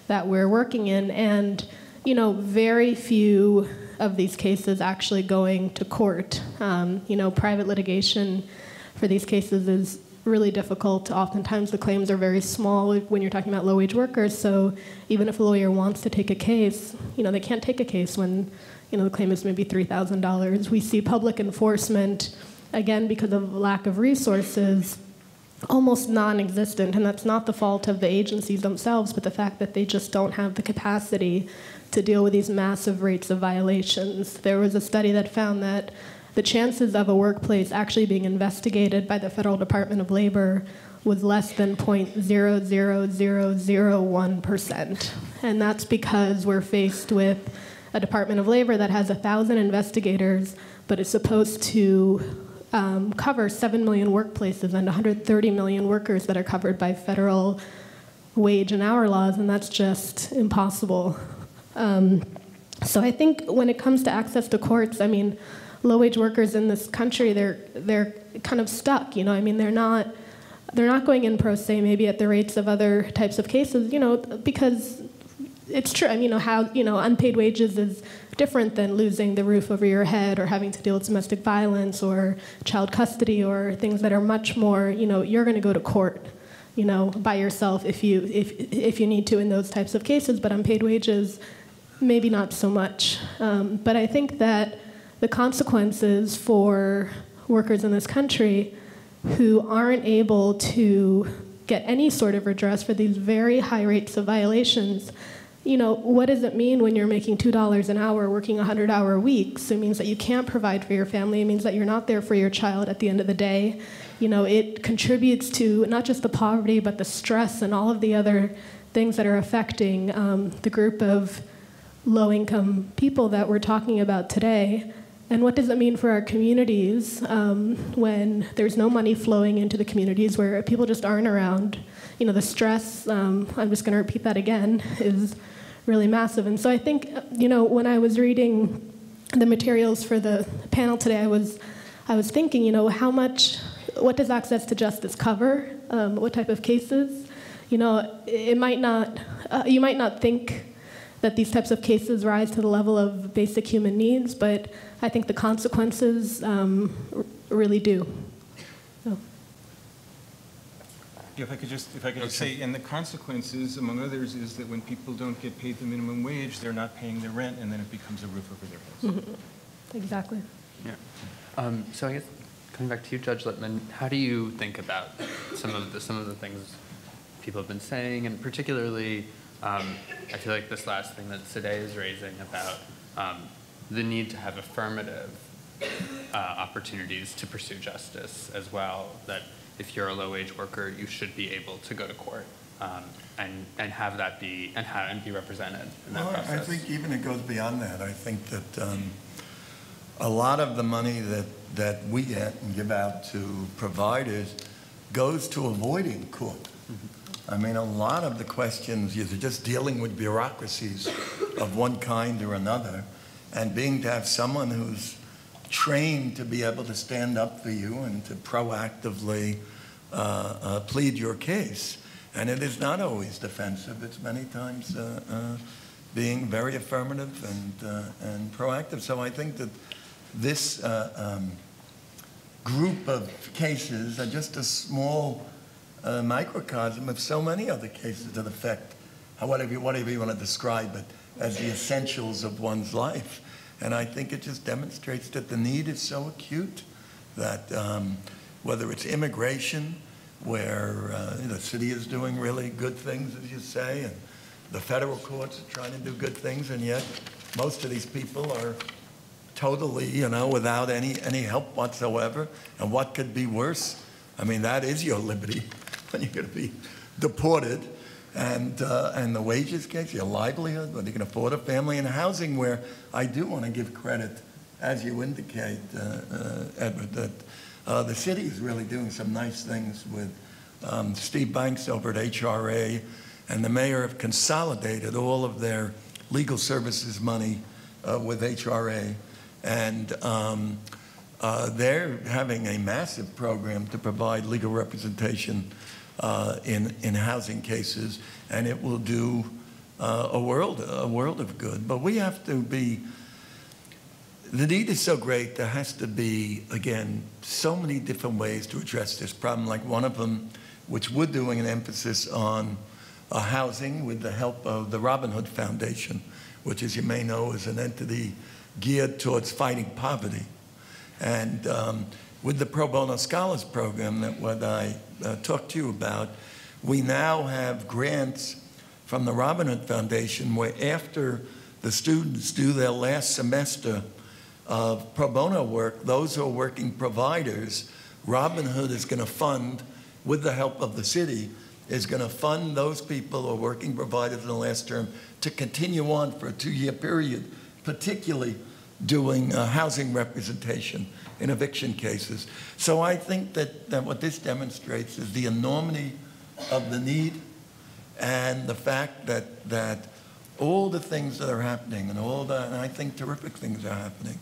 that we're working in. And, you know, very few of these cases actually going to court. You know, private litigation for these cases is really difficult. Oftentimes the claims are very small when you're talking about low-wage workers, so even if a lawyer wants to take a case, you know, they can't take a case when, you know, the claim is maybe $3,000. We see public enforcement, again, because of lack of resources, almost non-existent, and that's not the fault of the agencies themselves, but the fact that they just don't have the capacity to deal with these massive rates of violations. There was a study that found that the chances of a workplace actually being investigated by the Federal Department of Labor was less than 0.00001%. And that's because we're faced with a Department of Labor that has 1,000 investigators, but is supposed to cover 7 million workplaces and 130 million workers that are covered by federal wage and hour laws, and that's just impossible. So I think when it comes to access to courts, I mean, low-wage workers in this country, they're kind of stuck. You know, I mean, they're not going in pro se maybe at the rates of other types of cases. You know, because it's true. I mean, unpaid wages is different than losing the roof over your head or having to deal with domestic violence or child custody or things that are much more. You know, you're going to go to court, you know, by yourself if you need to in those types of cases. But unpaid wages, maybe not so much. But I think that the consequences for workers in this country who aren't able to get any sort of redress for these very high rates of violations, you know, what does it mean when you're making $2 an hour working 100-hour weeks? It means that you can't provide for your family. It means that you're not there for your child at the end of the day. You know, it contributes to not just the poverty, but the stress and all of the other things that are affecting the group of low-income people that we're talking about today. And what does it mean for our communities when there's no money flowing into the communities where people just aren't around? You know, the stress, I'm just going to repeat that again, is really massive. And so I think, you know, when I was reading the materials for the panel today, I was thinking, you know, what does access to justice cover? What type of cases? You know, you might not think that these types of cases rise to the level of basic human needs, but I think the consequences really do. So. Yeah, if I could just say, and the consequences, among others, is that when people don't get paid the minimum wage, they're not paying their rent, and then it becomes a roof over their heads. Mm-hmm. Exactly. Yeah. So I guess coming back to you, Judge Lippman, how do you think about some of the things people have been saying, and particularly, I feel like this last thing that Sadeh is raising about the need to have affirmative opportunities to pursue justice as well, that if you're a low-wage worker, you should be able to go to court and have that be, and be represented in that process. I think even it goes beyond that. I think that a lot of the money that we get and give out to providers goes to avoiding court. Mm-hmm. I mean, a lot of the questions, you're just dealing with bureaucracies of one kind or another, and being to have someone who's trained to be able to stand up for you and to proactively plead your case. And it is not always defensive. It's many times being very affirmative and proactive. So I think that this group of cases are just a small microcosm of so many other cases that affect whatever you want to describe it as the essentials of one's life. And I think it just demonstrates that the need is so acute that whether it's immigration, where the city is doing really good things, as you say, and the federal courts are trying to do good things, and yet most of these people are totally, without any help whatsoever. And what could be worse? I mean, that is your liberty when you're going to be deported. And the wages case, your livelihood, whether you can afford a family, and housing, where I do want to give credit, as you indicate, Edward, that the city is really doing some nice things with Steve Banks over at HRA and the mayor have consolidated all of their legal services money with HRA, and they're having a massive program to provide legal representation in housing cases, and it will do a world of good. But we have to be, the need is so great, there has to be, again, so many different ways to address this problem. Like one of them, which we're doing an emphasis on housing with the help of the Robin Hood Foundation, which, as you may know, is an entity geared towards fighting poverty. And with the Pro Bono Scholars Program that what I talked to you about, we now have grants from the Robin Hood Foundation where after the students do their last semester of pro bono work, those who are working providers, Robin Hood is going to fund, with the help of the city, is going to fund those people who are working providers in the last term to continue on for a 2-year period, particularly doing housing representation in eviction cases. So I think that what this demonstrates is the enormity of the need and the fact that all the things that are happening and I think terrific things are happening,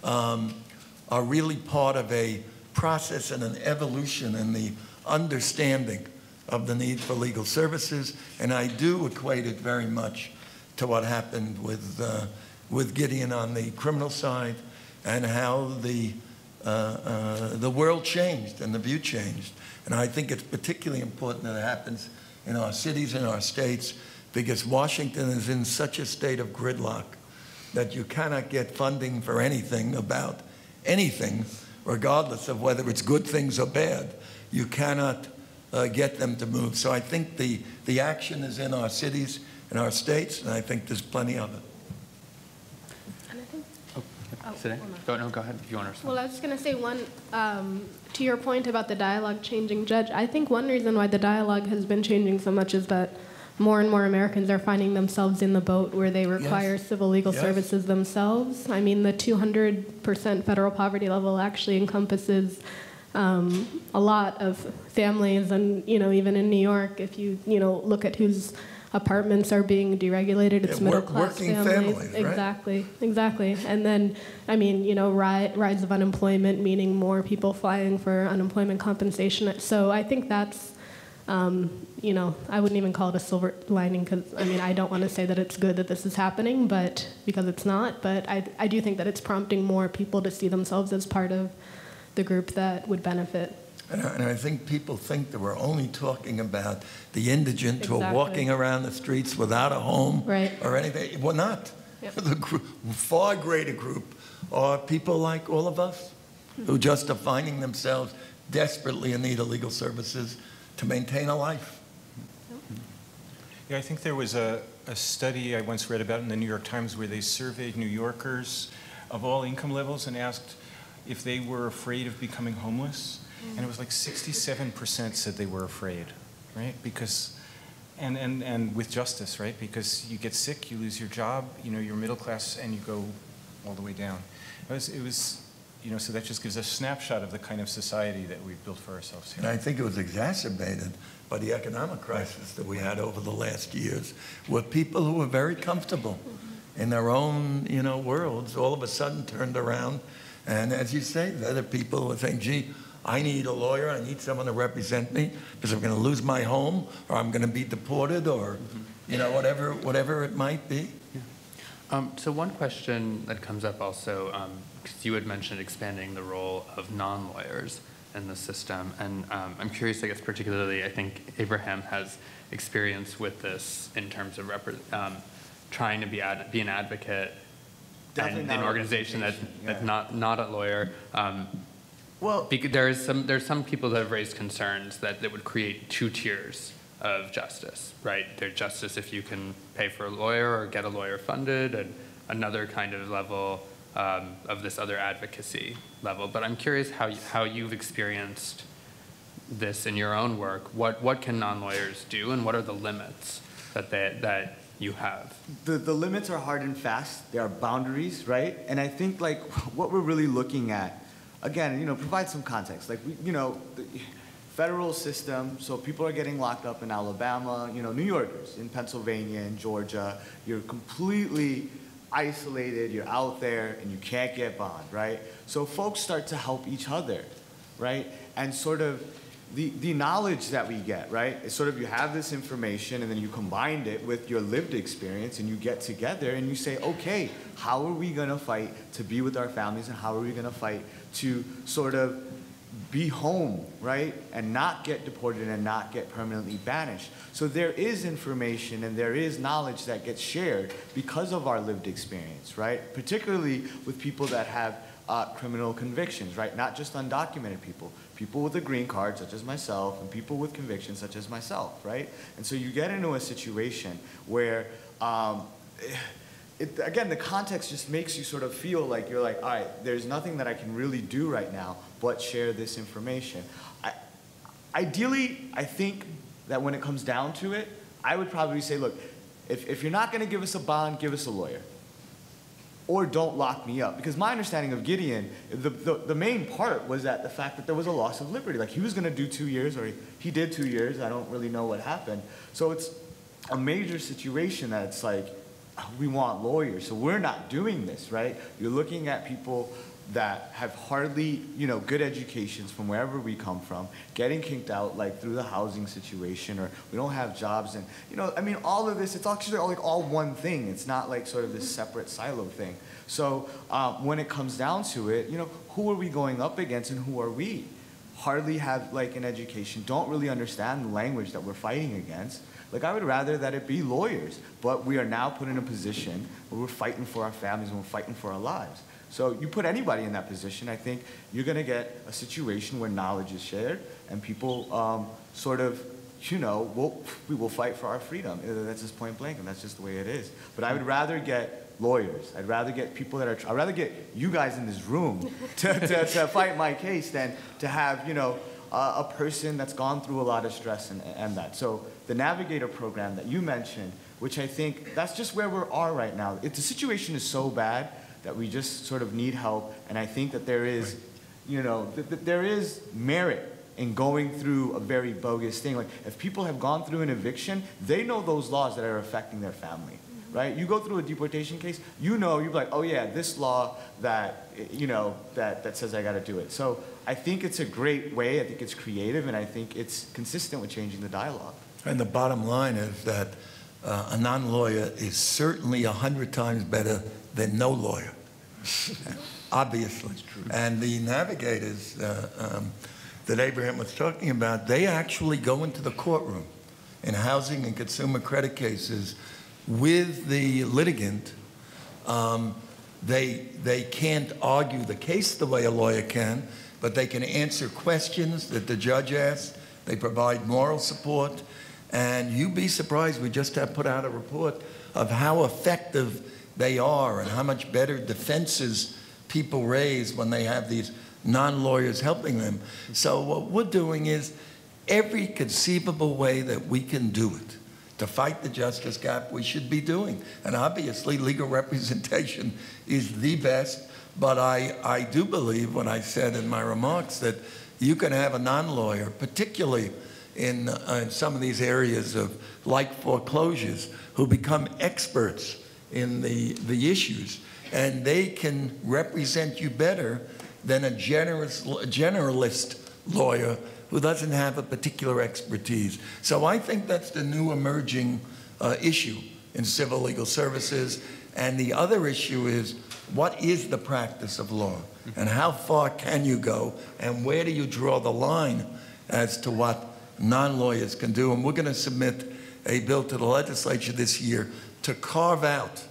are really part of a process and an evolution in the understanding of the need for legal services. And I do equate it very much to what happened with Gideon on the criminal side and how the world changed and the view changed. And I think it's particularly important that it happens in our cities and our states, because Washington is in such a state of gridlock that you cannot get funding for anything about anything, regardless of whether it's good things or bad. You cannot get them to move. So I think the action is in our cities and our states, and I think there's plenty of it. No, go ahead if you want to respond. Well, I was just going to say one, to your point about the dialogue changing, Judge, I think one reason why the dialogue has been changing so much is that more and more Americans are finding themselves in the boat where they require civil legal services themselves. I mean, the 200% federal poverty level actually encompasses a lot of families, and even in New York, if you look at whose apartments are being deregulated, it's middle-class families. Right? Exactly. And then, I mean, rise of unemployment, meaning more people filing for unemployment compensation. So I think that's, I wouldn't even call it a silver lining, because, I mean, I don't want to say that it's good that this is happening, but because it's not. But I do think that it's prompting more people to see themselves as part of the group that would benefit. And I think people think that we're only talking about the indigent who are walking around the streets without a home or anything. We're not. Yep. The far greater group are people like all of us who just are finding themselves desperately in need of legal services to maintain a life. Yeah, I think there was a study I once read about in the New York Times where they surveyed New Yorkers of all income levels and asked if they were afraid of becoming homeless. And it was like 67% said they were afraid, right? Because, and with justice, right? Because you get sick, you lose your job, you're middle class, and you go all the way down. It was, so that just gives a snapshot of the kind of society that we've built for ourselves here. And I think it was exacerbated by the economic crisis that we had over the last years, with people who were very comfortable in their own, worlds, all of a sudden turned around. And as you say, the other people were saying, gee, I need a lawyer, I need someone to represent me because I'm going to lose my home or I'm going to be deported or, whatever it might be. Yeah. So one question that comes up also, because you had mentioned expanding the role of non-lawyers in the system, and I'm curious, I guess particularly, I think Abraham has experience with this in terms of trying to be an advocate in an organization that's not a lawyer. Well, there's some people that have raised concerns that it would create 2 tiers of justice, right? There's justice if you can pay for a lawyer or get a lawyer funded, and another kind of level of this other advocacy level. But I'm curious how you've experienced this in your own work. What can non-lawyers do, and what are the limits that you have? The limits are hard and fast. There are boundaries, right? And I think what we're really looking at, again, provide some context. federal system, so people are getting locked up in Alabama, you know, New Yorkers in Pennsylvania and Georgia, you're completely isolated, you're out there, and you can't get bond, right? So folks start to help each other, right? And sort of the knowledge that we get, right? It's sort of you have this information and then you combine it with your lived experience and you get together and you say, okay, how are we gonna fight to be with our families and how are we gonna fight to sort of be home, right? And not get deported and not get permanently banished. So there is information and there is knowledge that gets shared because of our lived experience, right? Particularly with people that have criminal convictions, right? Not just undocumented people, people with a green card, such as myself, and people with convictions, such as myself, right? And so you get into a situation where, again, the context just makes you sort of feel like you're like, all right, there's nothing that I can really do right now but share this information. Ideally, I think that when it comes down to it, I would probably say, look, if you're not gonna give us a bond, give us a lawyer. Or don't lock me up. Because my understanding of Gideon, the main part was that the fact that there was a loss of liberty. Like he was gonna do 2 years, or he did 2 years, I don't really know what happened. So it's a major situation that it's like, we want lawyers, so we're not doing this, right? You're looking at people that have hardly, you know, good educations from wherever we come from, getting kicked out like through the housing situation, or we don't have jobs, and you know, I mean, all of this, it's actually like all one thing. It's not like sort of this separate silo thing. So when it comes down to it, you know, who are we going up against and who are we? Hardly have like an education, don't really understand the language that we're fighting against. Like I would rather that it be lawyers, but we are now put in a position where we're fighting for our families and we're fighting for our lives. So you put anybody in that position, I think you're gonna get a situation where knowledge is shared and people sort of, you know, we will fight for our freedom. That's just point blank, and that's just the way it is. But I would rather get lawyers. I'd rather get people that are, I'd rather get you guys in this room to fight my case than to have, you know, a person that's gone through a lot of stress and that. So the Navigator program that you mentioned, which I think that's just where we are right now. The situation is so bad that we just sort of need help, and I think that there is, you know, there is merit in going through a very bogus thing. Like if people have gone through an eviction, they know those laws that are affecting their family, right? You go through a deportation case, you know, you're like, oh yeah, this law that, you know, that says I gotta do it. So I think it's a great way, I think it's creative, and I think it's consistent with changing the dialogue. And the bottom line is that a non-lawyer is certainly 100 times better than no lawyer, obviously. And the navigators that Abraham was talking about, they actually go into the courtroom in housing and consumer credit cases with the litigant. They can't argue the case the way a lawyer can, but they can answer questions that the judge asks. They provide moral support. And you'd be surprised, we just have put out a report of how effective they are and how much better defenses people raise when they have these non-lawyers helping them. So what we're doing is every conceivable way that we can do it to fight the justice gap, we should be doing. And obviously, legal representation is the best, but I do believe what I said in my remarks that you can have a non-lawyer, particularly in some of these areas of like foreclosures, who become experts in the issues, and they can represent you better than a generalist lawyer who doesn't have a particular expertise. So I think that's the new emerging issue in civil legal services. And the other issue is, what is the practice of law? And how far can you go? And where do you draw the line as to what non-lawyers can do? And we're going to submit a bill to the legislature this year to carve out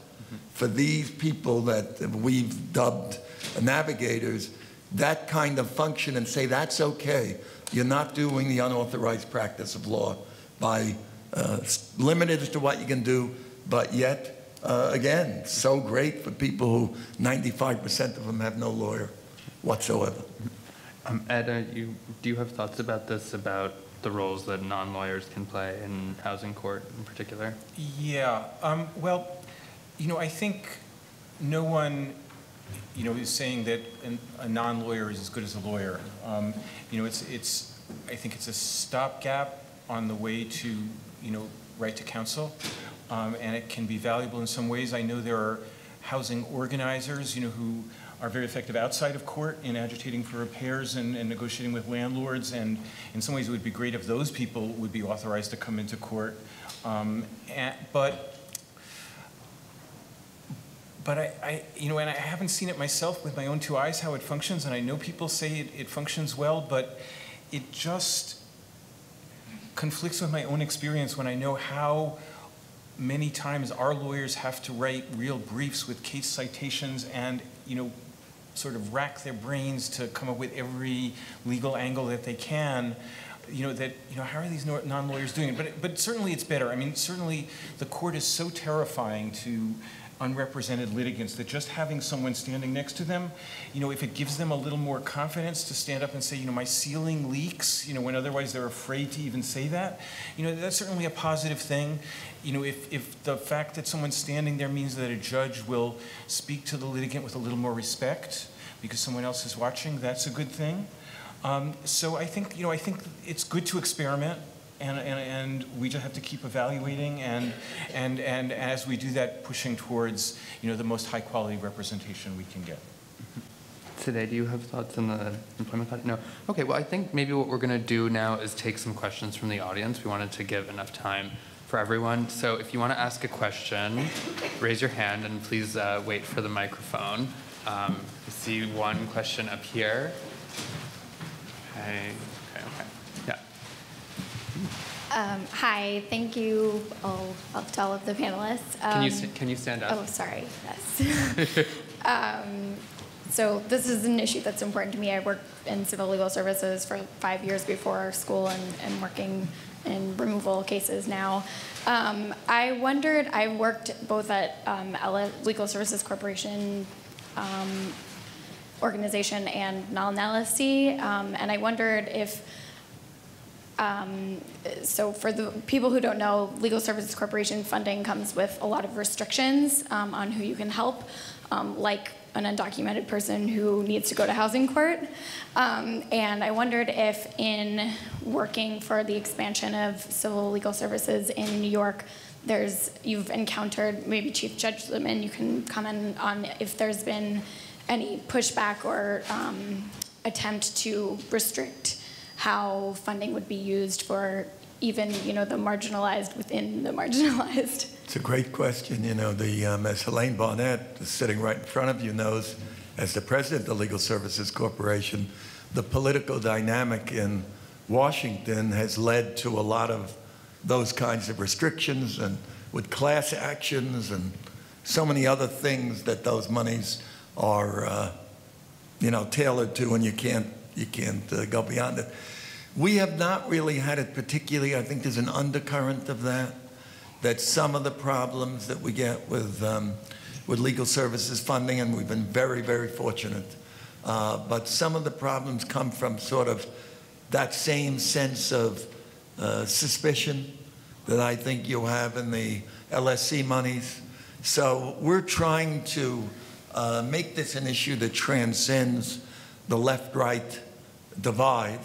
for these people that we've dubbed navigators that kind of function and say that's okay. You're not doing the unauthorized practice of law by limited as to what you can do, but yet, again, so great for people who 95% of them have no lawyer whatsoever. Ed, do you have thoughts about this, about the roles that non-lawyers can play in housing court in particular? Yeah, well, you know, I think no one, you know, is saying that a non-lawyer is as good as a lawyer. You know, it's I think it's a stopgap on the way to, right to counsel, and it can be valuable in some ways. I know there are housing organizers, who are very effective outside of court in agitating for repairs and negotiating with landlords, and in some ways it would be great if those people would be authorized to come into court. But and I haven't seen it myself with my own two eyes how it functions, and I know people say it functions well, but it just conflicts with my own experience when I know how many times our lawyers have to write real briefs with case citations and, sort of rack their brains to come up with every legal angle that they can. How are these non-lawyers doing it? But certainly it's better. I mean, certainly the court is so terrifying to unrepresented litigants that just having someone standing next to them, if it gives them a little more confidence to stand up and say, my ceiling leaks, when otherwise they're afraid to even say that, that's certainly a positive thing. If the fact that someone's standing there means that a judge will speak to the litigant with a little more respect because someone else is watching, that's a good thing. So I think it's good to experiment. And we just have to keep evaluating and as we do that, pushing towards the most high quality representation we can get. Today, do you have thoughts on the employment context? No. Okay. Well, I think maybe what we're going to do now is take some questions from the audience. We wanted to give enough time for everyone. So if you want to ask a question, raise your hand and please wait for the microphone. I see one question up here. Okay. Yeah. Hi, thank you all to all of the panelists. Can you stand up? Oh, sorry, yes. So this is an issue that's important to me. I worked in civil legal services for 5 years before school and working in removal cases now. I wondered, I worked both at Legal Services Corporation organization and non-LSC, and I wondered if so for the people who don't know, Legal Services Corporation funding comes with a lot of restrictions on who you can help, like an undocumented person who needs to go to housing court. And I wondered if in working for the expansion of civil legal services in New York, you've encountered, maybe Chief Judge Lippman, you can comment on if there's been any pushback or attempt to restrict how funding would be used for even, the marginalized within the marginalized. It's a great question. As Helene Barnett is sitting right in front of you knows, as the president of the Legal Services Corporation, the political dynamic in Washington has led to a lot of those kinds of restrictions, and with class actions and so many other things that those monies are, tailored to, and you can't go beyond it. We have not really had it particularly. I think there's an undercurrent of that some of the problems that we get with legal services funding, and we've been very, very fortunate, but some of the problems come from sort of that same sense of suspicion that I think you have in the LSC monies. So we're trying to make this an issue that transcends the left-right divide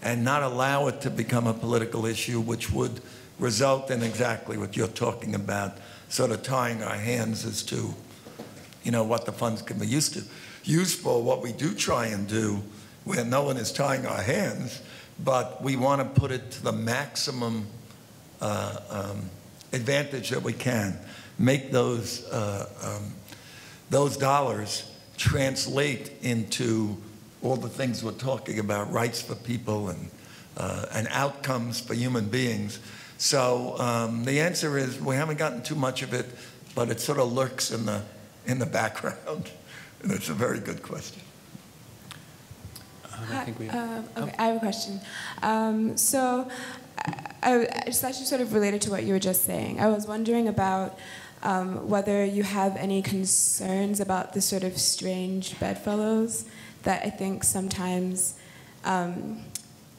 and not allow it to become a political issue, which would result in exactly what you're talking about, sort of tying our hands as to, what the funds can be used for. What we do try and do, where no one is tying our hands, but we want to put it to the maximum advantage that we can. Make those dollars translate into all the things we're talking about, rights for people and outcomes for human beings. So the answer is we haven't gotten too much of it, but it sort of lurks in the background. And it's a very good question. Okay, I have a question. So it's actually sort of related to what you were just saying. I was wondering about whether you have any concerns about the sort of strange bedfellows that I think sometimes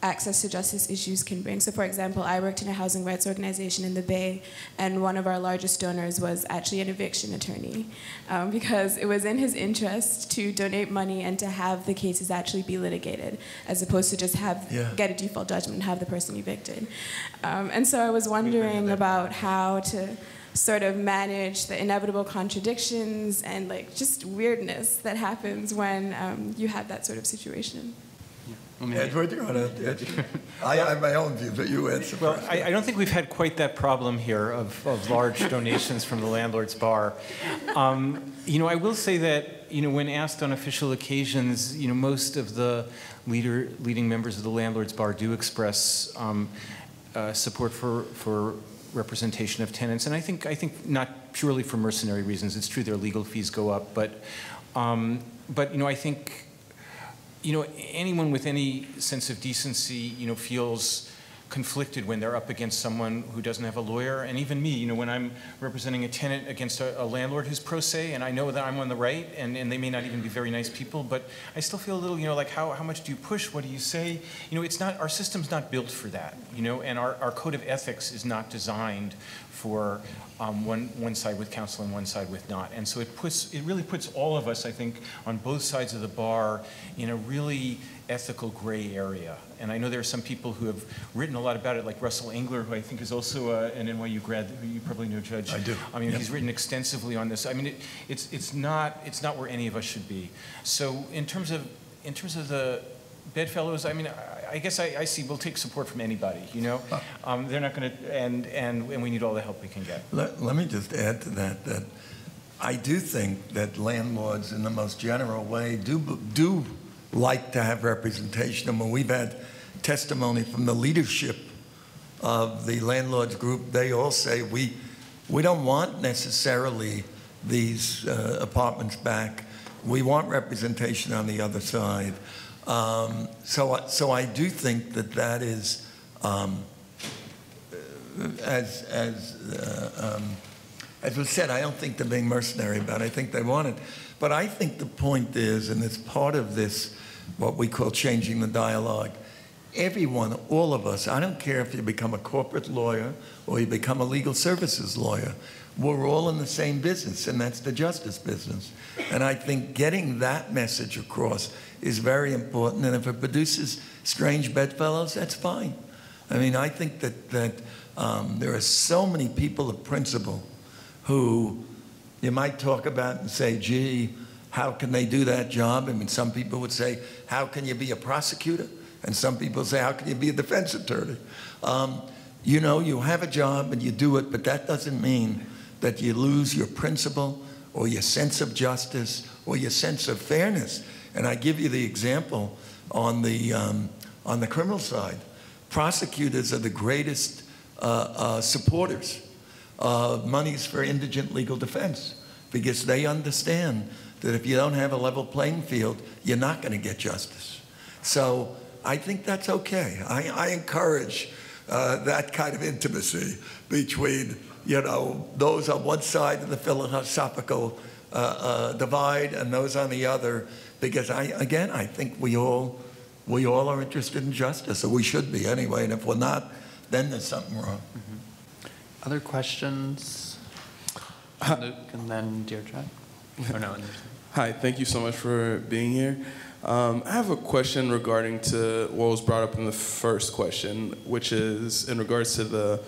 access to justice issues can bring. So for example, I worked in a housing rights organization in the Bay, and one of our largest donors was actually an eviction attorney, because it was in his interest to donate money and to have the cases actually be litigated, as opposed to just get a default judgment and have the person evicted. And so I was wondering about how to sort of manage the inevitable contradictions and like just weirdness that happens when you have that sort of situation. Edward, you want to? I have my own view, but you answer Well, first. I don't think we've had quite that problem here of large donations from the landlord's bar. I will say that, when asked on official occasions, most of the leading members of the landlord's bar do express support for representation of tenants, and I think not purely for mercenary reasons. It's true their legal fees go up, but I think. Anyone with any sense of decency, feels conflicted when they're up against someone who doesn't have a lawyer. And even me, when I'm representing a tenant against a landlord who's pro se, and I know that I'm on the right, and they may not even be very nice people, but I still feel a little, like how much do you push? What do you say? It's not, our system's not built for that, and our code of ethics is not designed for one side with counsel and one side with not. And so it really puts all of us, I think, on both sides of the bar in a really ethical gray area. And I know there are some people who have written a lot about it, like Russell Engler, who I think is also an NYU grad, who you probably know, Judge. I do. He's written extensively on this. It's not where any of us should be. So in terms of the bedfellows, I guess I see we'll take support from anybody, They're not going to, and we need all the help we can get. Let me just add to that I do think that landlords, in the most general way, do like to have representation. And when we've had testimony from the leadership of the landlords group, they all say we don't want necessarily these apartments back. We want representation on the other side. So I do think that is, as was said, I don't think they're being mercenary about it. I think they want it. But I think the point is, and it's part of this, what we call changing the dialogue, everyone, all of us, I don't care if you become a corporate lawyer or you become a legal services lawyer, we're all in the same business, and that's the justice business. And I think getting that message across is very important, and if it produces strange bedfellows, that's fine. I think that there are so many people of principle who you might talk about and say, gee, how can they do that job? Some people would say, how can you be a prosecutor? And some people say, how can you be a defense attorney? You have a job and you do it, but that doesn't mean that you lose your principle or your sense of justice or your sense of fairness. And I give you the example on the criminal side. Prosecutors are the greatest supporters of monies for indigent legal defense, because they understand that if you don't have a level playing field, you're not going to get justice. So I think that's okay. I encourage that kind of intimacy between, those on one side of the philosophical divide and those on the other, because I think we all are interested in justice, or we should be anyway, and if we're not, then there's something wrong. Mm-hmm. Other questions? Luke, and then Deirdre. Oh, no. Hi, thank you so much for being here. I have a question regarding to what was brought up in the first question, which is in regards to the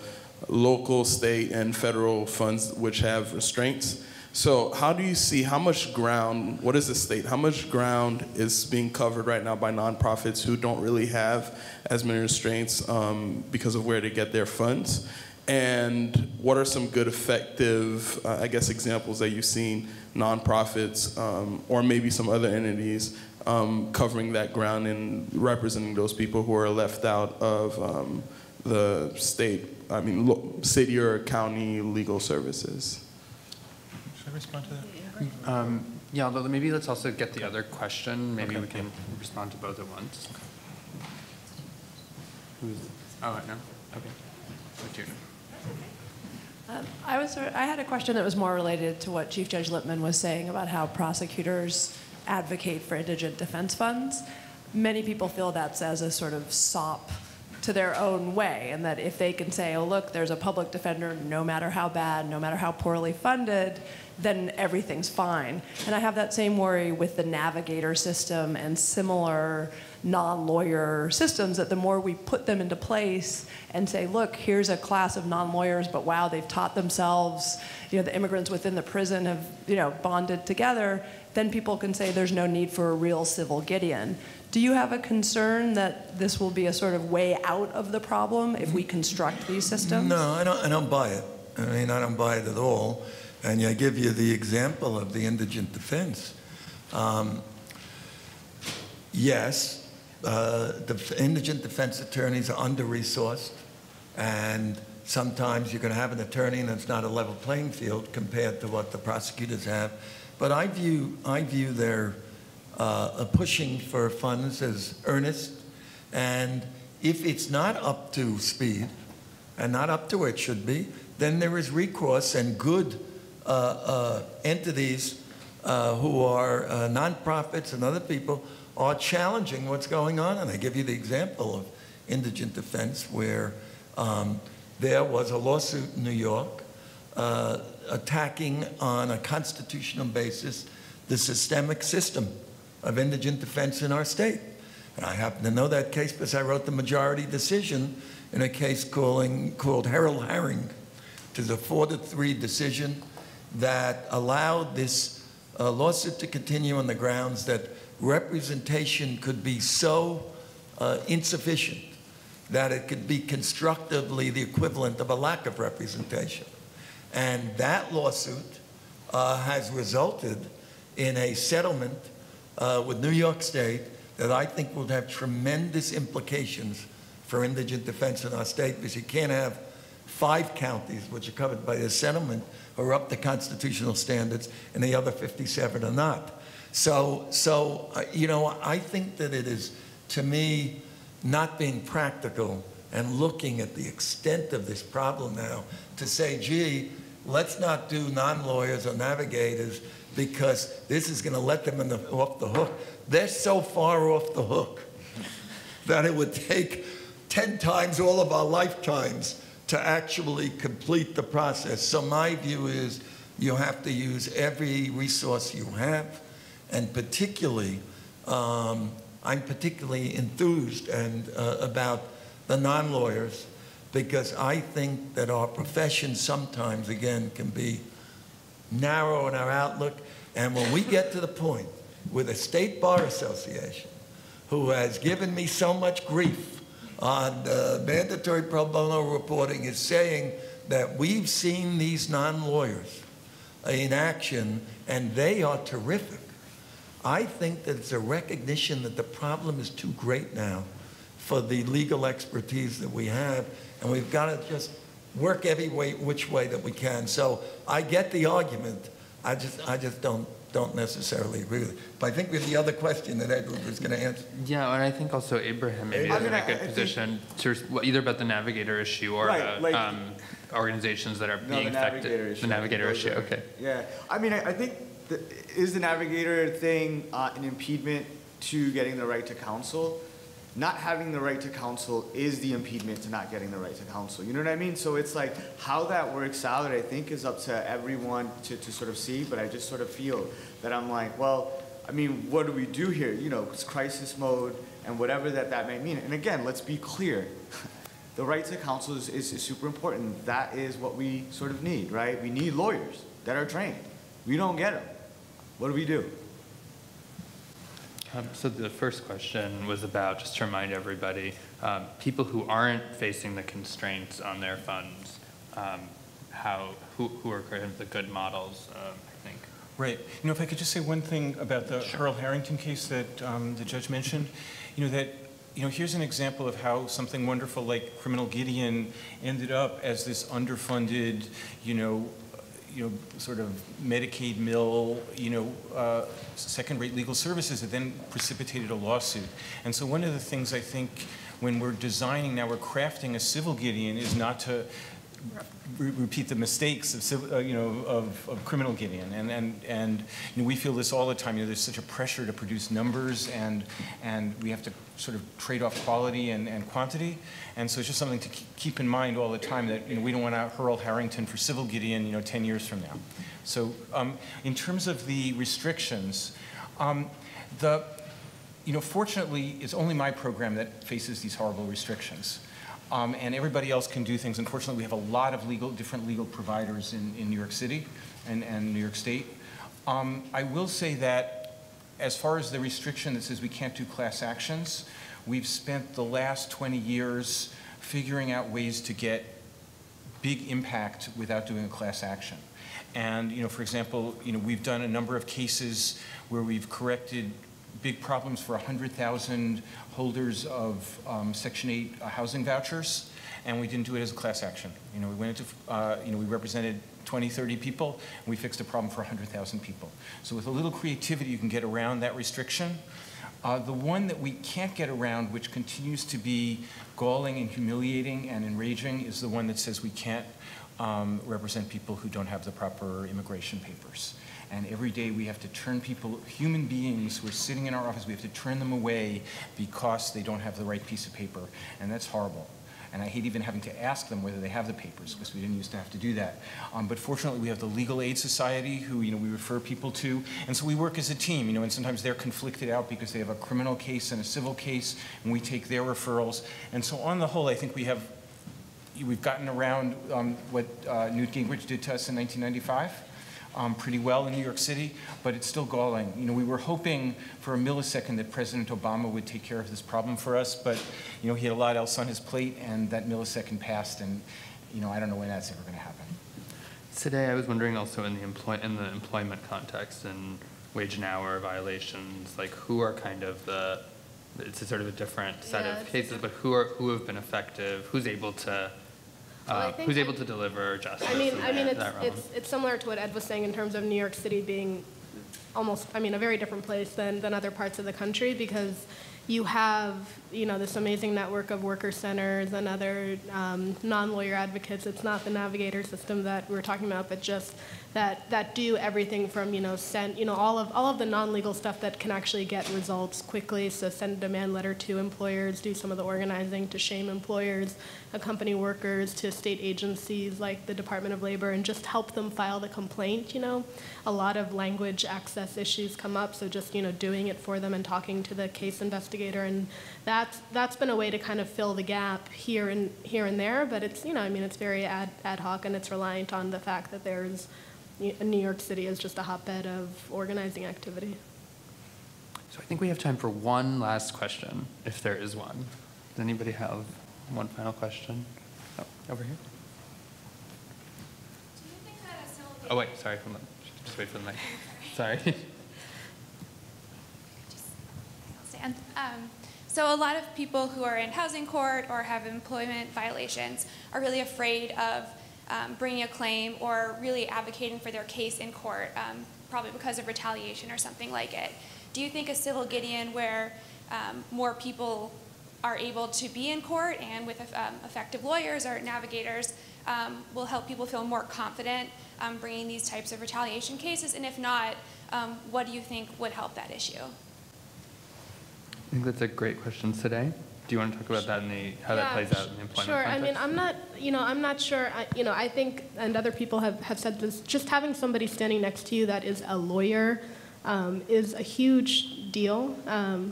local, state, and federal funds which have restraints. So how do you see how much ground, what is the state, how much ground is being covered right now by nonprofits who don't really have as many restraints because of where to get their funds? And what are some good, effective, examples that you've seen nonprofits or maybe some other entities covering that ground and representing those people who are left out of the city or county legal services? Should I respond to that? Yeah, although maybe let's also get the other question. Maybe we can respond to both at once. Oh, no? Okay. Deirdre. I had a question that was more related to what Chief Judge Lippman was saying about how prosecutors advocate for indigent defense funds. many people feel that's as a sort of sop to their own way, and that if they can say, oh, look, there's a public defender, no matter how bad, no matter how poorly funded, then everything's fine. And I have that same worry with the Navigator system and similar non-lawyer systems, that the more we put them into place and say, look, here's a class of non-lawyers, but wow, they've taught themselves, the immigrants within the prison have, bonded together, then people can say there's no need for a real civil Gideon. Do you have a concern that this will be a sort of way out of the problem if we construct these systems? No, I don't buy it. I don't buy it at all. And I give you the example of the indigent defense. Yes, the indigent defense attorneys are under-resourced, and sometimes you're going to have an attorney and it's not a level playing field compared to what the prosecutors have. But I view their pushing for funds as earnest, and if it's not up to speed and not up to where it should be, then there is recourse, and good entities who are nonprofits and other people are challenging what's going on. And I give you the example of indigent defense, where there was a lawsuit in New York attacking on a constitutional basis the systemic system of indigent defense in our state. And I happen to know that case because I wrote the majority decision in a case called Harold Herring. It was a 4-3 decision that allowed this lawsuit to continue on the grounds that representation could be so insufficient that it could be constructively the equivalent of a lack of representation. And that lawsuit has resulted in a settlement with New York State that I think will have tremendous implications for indigent defense in our state, because you can't have 5 counties, which are covered by this settlement, are up to constitutional standards, and the other 57 are not. So I think that it is, to me, not being practical and looking at the extent of this problem now to say, gee, let's not do non-lawyers or navigators because this is going to let them off the hook. They're so far off the hook that it would take 10 times all of our lifetimes to actually complete the process. So my view is you have to use every resource you have, and particularly, I'm particularly enthused about the non-lawyers, because I think that our profession sometimes, again, can be narrow in our outlook. And when we get to the point with the State Bar Association, who has given me so much grief on mandatory pro bono reporting, is saying that we've seen these non-lawyers in action and they are terrific, I think that it's a recognition that the problem is too great now for the legal expertise that we have, and we've got to just work every which way that we can. So I get the argument. I just don't necessarily agree with it. But I think with the other question that Edward was going to answer. Yeah, and I think also Abraham maybe is in a good position to either about the Navigator issue or about organizations that are being affected. The Navigator issue. Okay. Yeah, I think is the Navigator thing an impediment to getting the right to counsel? Not having the right to counsel is the impediment to not getting the right to counsel. You know what I mean? So it's like how that works out, I think, is up to everyone to sort of see. But I just sort of feel that I'm like, well, what do we do here? It's crisis mode and whatever that may mean. And again, let's be clear. The right to counsel is super important. That is what we sort of need, right? We need lawyers that are trained. We don't get them. What do we do? So the first question was about, just to remind everybody, people who aren't facing the constraints on their funds, who are kind of the good models, I think. Right. If I could just say one thing about the Earl Harrington case that the judge mentioned, here's an example of how something wonderful like Criminal Gideon ended up as this underfunded, sort of Medicaid mill, second-rate legal services that then precipitated a lawsuit. And so one of the things I think when we're designing now, we're crafting a civil Gideon, is not to repeat the mistakes of of criminal Gideon, and we feel this all the time. There's such a pressure to produce numbers, and we have to sort of trade off quality and quantity, and so it's just something to keep in mind all the time that we don't want to hurl Harrington for civil Gideon 10 years from now. So in terms of the restrictions, fortunately, it's only my program that faces these horrible restrictions. And everybody else can do things. Unfortunately, we have a lot of different legal providers in New York City and New York State. I will say that as far as the restriction that says we can't do class actions, we've spent the last 20 years figuring out ways to get big impact without doing a class action. And for example, we've done a number of cases where we've corrected big problems for 100,000 holders of Section 8 housing vouchers, and we didn't do it as a class action. We went into, we represented 20, 30 people, and we fixed a problem for 100,000 people. So with a little creativity, you can get around that restriction. The one that we can't get around, which continues to be galling and humiliating and enraging, is the one that says we can't represent people who don't have the proper immigration papers. And every day we have to turn people, human beings who are sitting in our office, we have to turn them away because they don't have the right piece of paper. And that's horrible. And I hate even having to ask them whether they have the papers, because we didn't used to have to do that. But fortunately, we have the Legal Aid Society, who we refer people to. And so we work as a team, and sometimes they're conflicted out because they have a criminal case and a civil case, and we take their referrals. And so on the whole, I think we've gotten around what Newt Gingrich did to us in 1995. Pretty well in New York City, but it's still galling. We were hoping for a millisecond that President Obama would take care of this problem for us, but he had a lot else on his plate, and that millisecond passed, and I don't know when that's ever going to happen. Today, I was wondering also in the employment context and wage and hour violations, like who are kind of it's a sort of a different set of cases, but who have been effective, who's able to who's able to deliver justice? It's similar to what Ed was saying in terms of New York City being almost, a very different place than other parts of the country, because you have, this amazing network of worker centers and other non-lawyer advocates. It's not the navigator system that we're talking about, but just that do everything from, send, all of the non-legal stuff that can actually get results quickly. So send a demand letter to employers, do some of the organizing to shame employers, accompany workers to state agencies like the Department of Labor, and just help them file the complaint. A lot of language access issues come up, so just, doing it for them and talking to the case investigator, and that's been a way to kind of fill the gap here and there, but it's, it's very ad hoc, and it's reliant on the fact that there's New York City is just a hotbed of organizing activity. So I think we have time for one last question, if there is one. Does anybody have one final question? Oh, over here. Do you think that a civil... Oh, wait, sorry. Just wait for the mic. Sorry. Stand. So a lot of people who are in housing court or have employment violations are really afraid of bringing a claim or really advocating for their case in court, probably because of retaliation or something like it. Do you think a civil Gideon where more people are able to be in court and with effective lawyers or navigators will help people feel more confident bringing these types of retaliation cases? And if not, what do you think would help that issue? I think that's a great question today. Do you want to talk about that and how that plays out in the employment context? I'm not sure. I think, and other people have said this, just having somebody standing next to you that is a lawyer is a huge deal,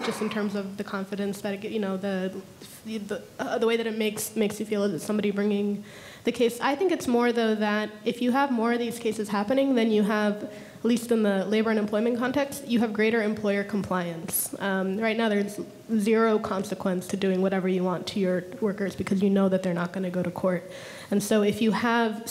just in terms of the confidence that, the way that it makes you feel as somebody bringing the case. I think it's more, though, that if you have more of these cases happening, then you have, at least in the labor and employment context, you have greater employer compliance. Right now, there's zero consequence to doing whatever you want to your workers because you know that they're not going to go to court. And so if you have,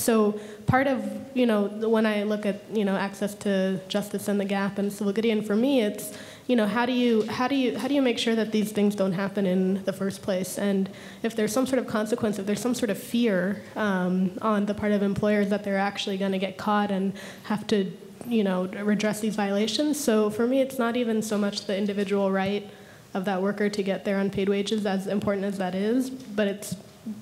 part of, when I look at, access to justice and the gap and civil Gideon, for me, it's, how do you make sure that these things don't happen in the first place? And if there's some sort of consequence, if there's some sort of fear on the part of employers that they're actually going to get caught and have to, redress these violations. So for me, it's not even so much the individual right of that worker to get their unpaid wages, as important as that is, but it's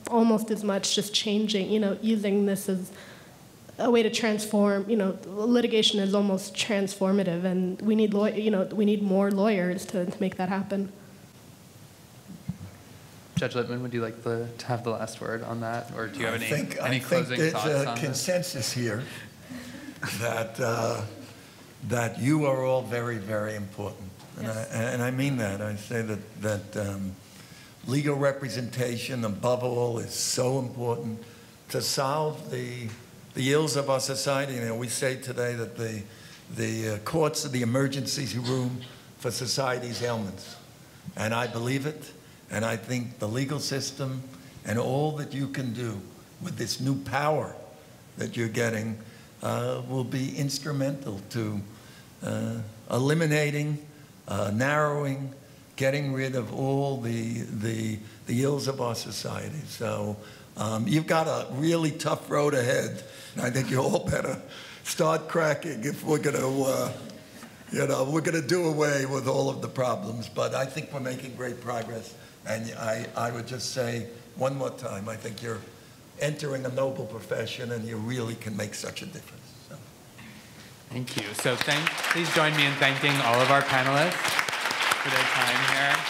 almost as much just changing, using this as a way to transform, litigation is almost transformative, and we need we need more lawyers to make that happen. Judge Lippman, would you like to have the last word on that, or do you have any closing thoughts on there's a consensus here that you are all very, very important, and I mean that. I say that legal representation, above all, is so important to solve the ills of our society. We say today that the courts are the emergency room for society's ailments, and I believe it. And I think the legal system and all that you can do with this new power that you're getting will be instrumental to eliminating, narrowing, getting rid of all the ills of our society. So you've got a really tough road ahead, and I think you all better start cracking if we're going to, we're going to do away with all of the problems. But I think we're making great progress. And I would just say one more time, I think you're entering a noble profession, and you really can make such a difference. So. Thank you. So please join me in thanking all of our panelists for their time here.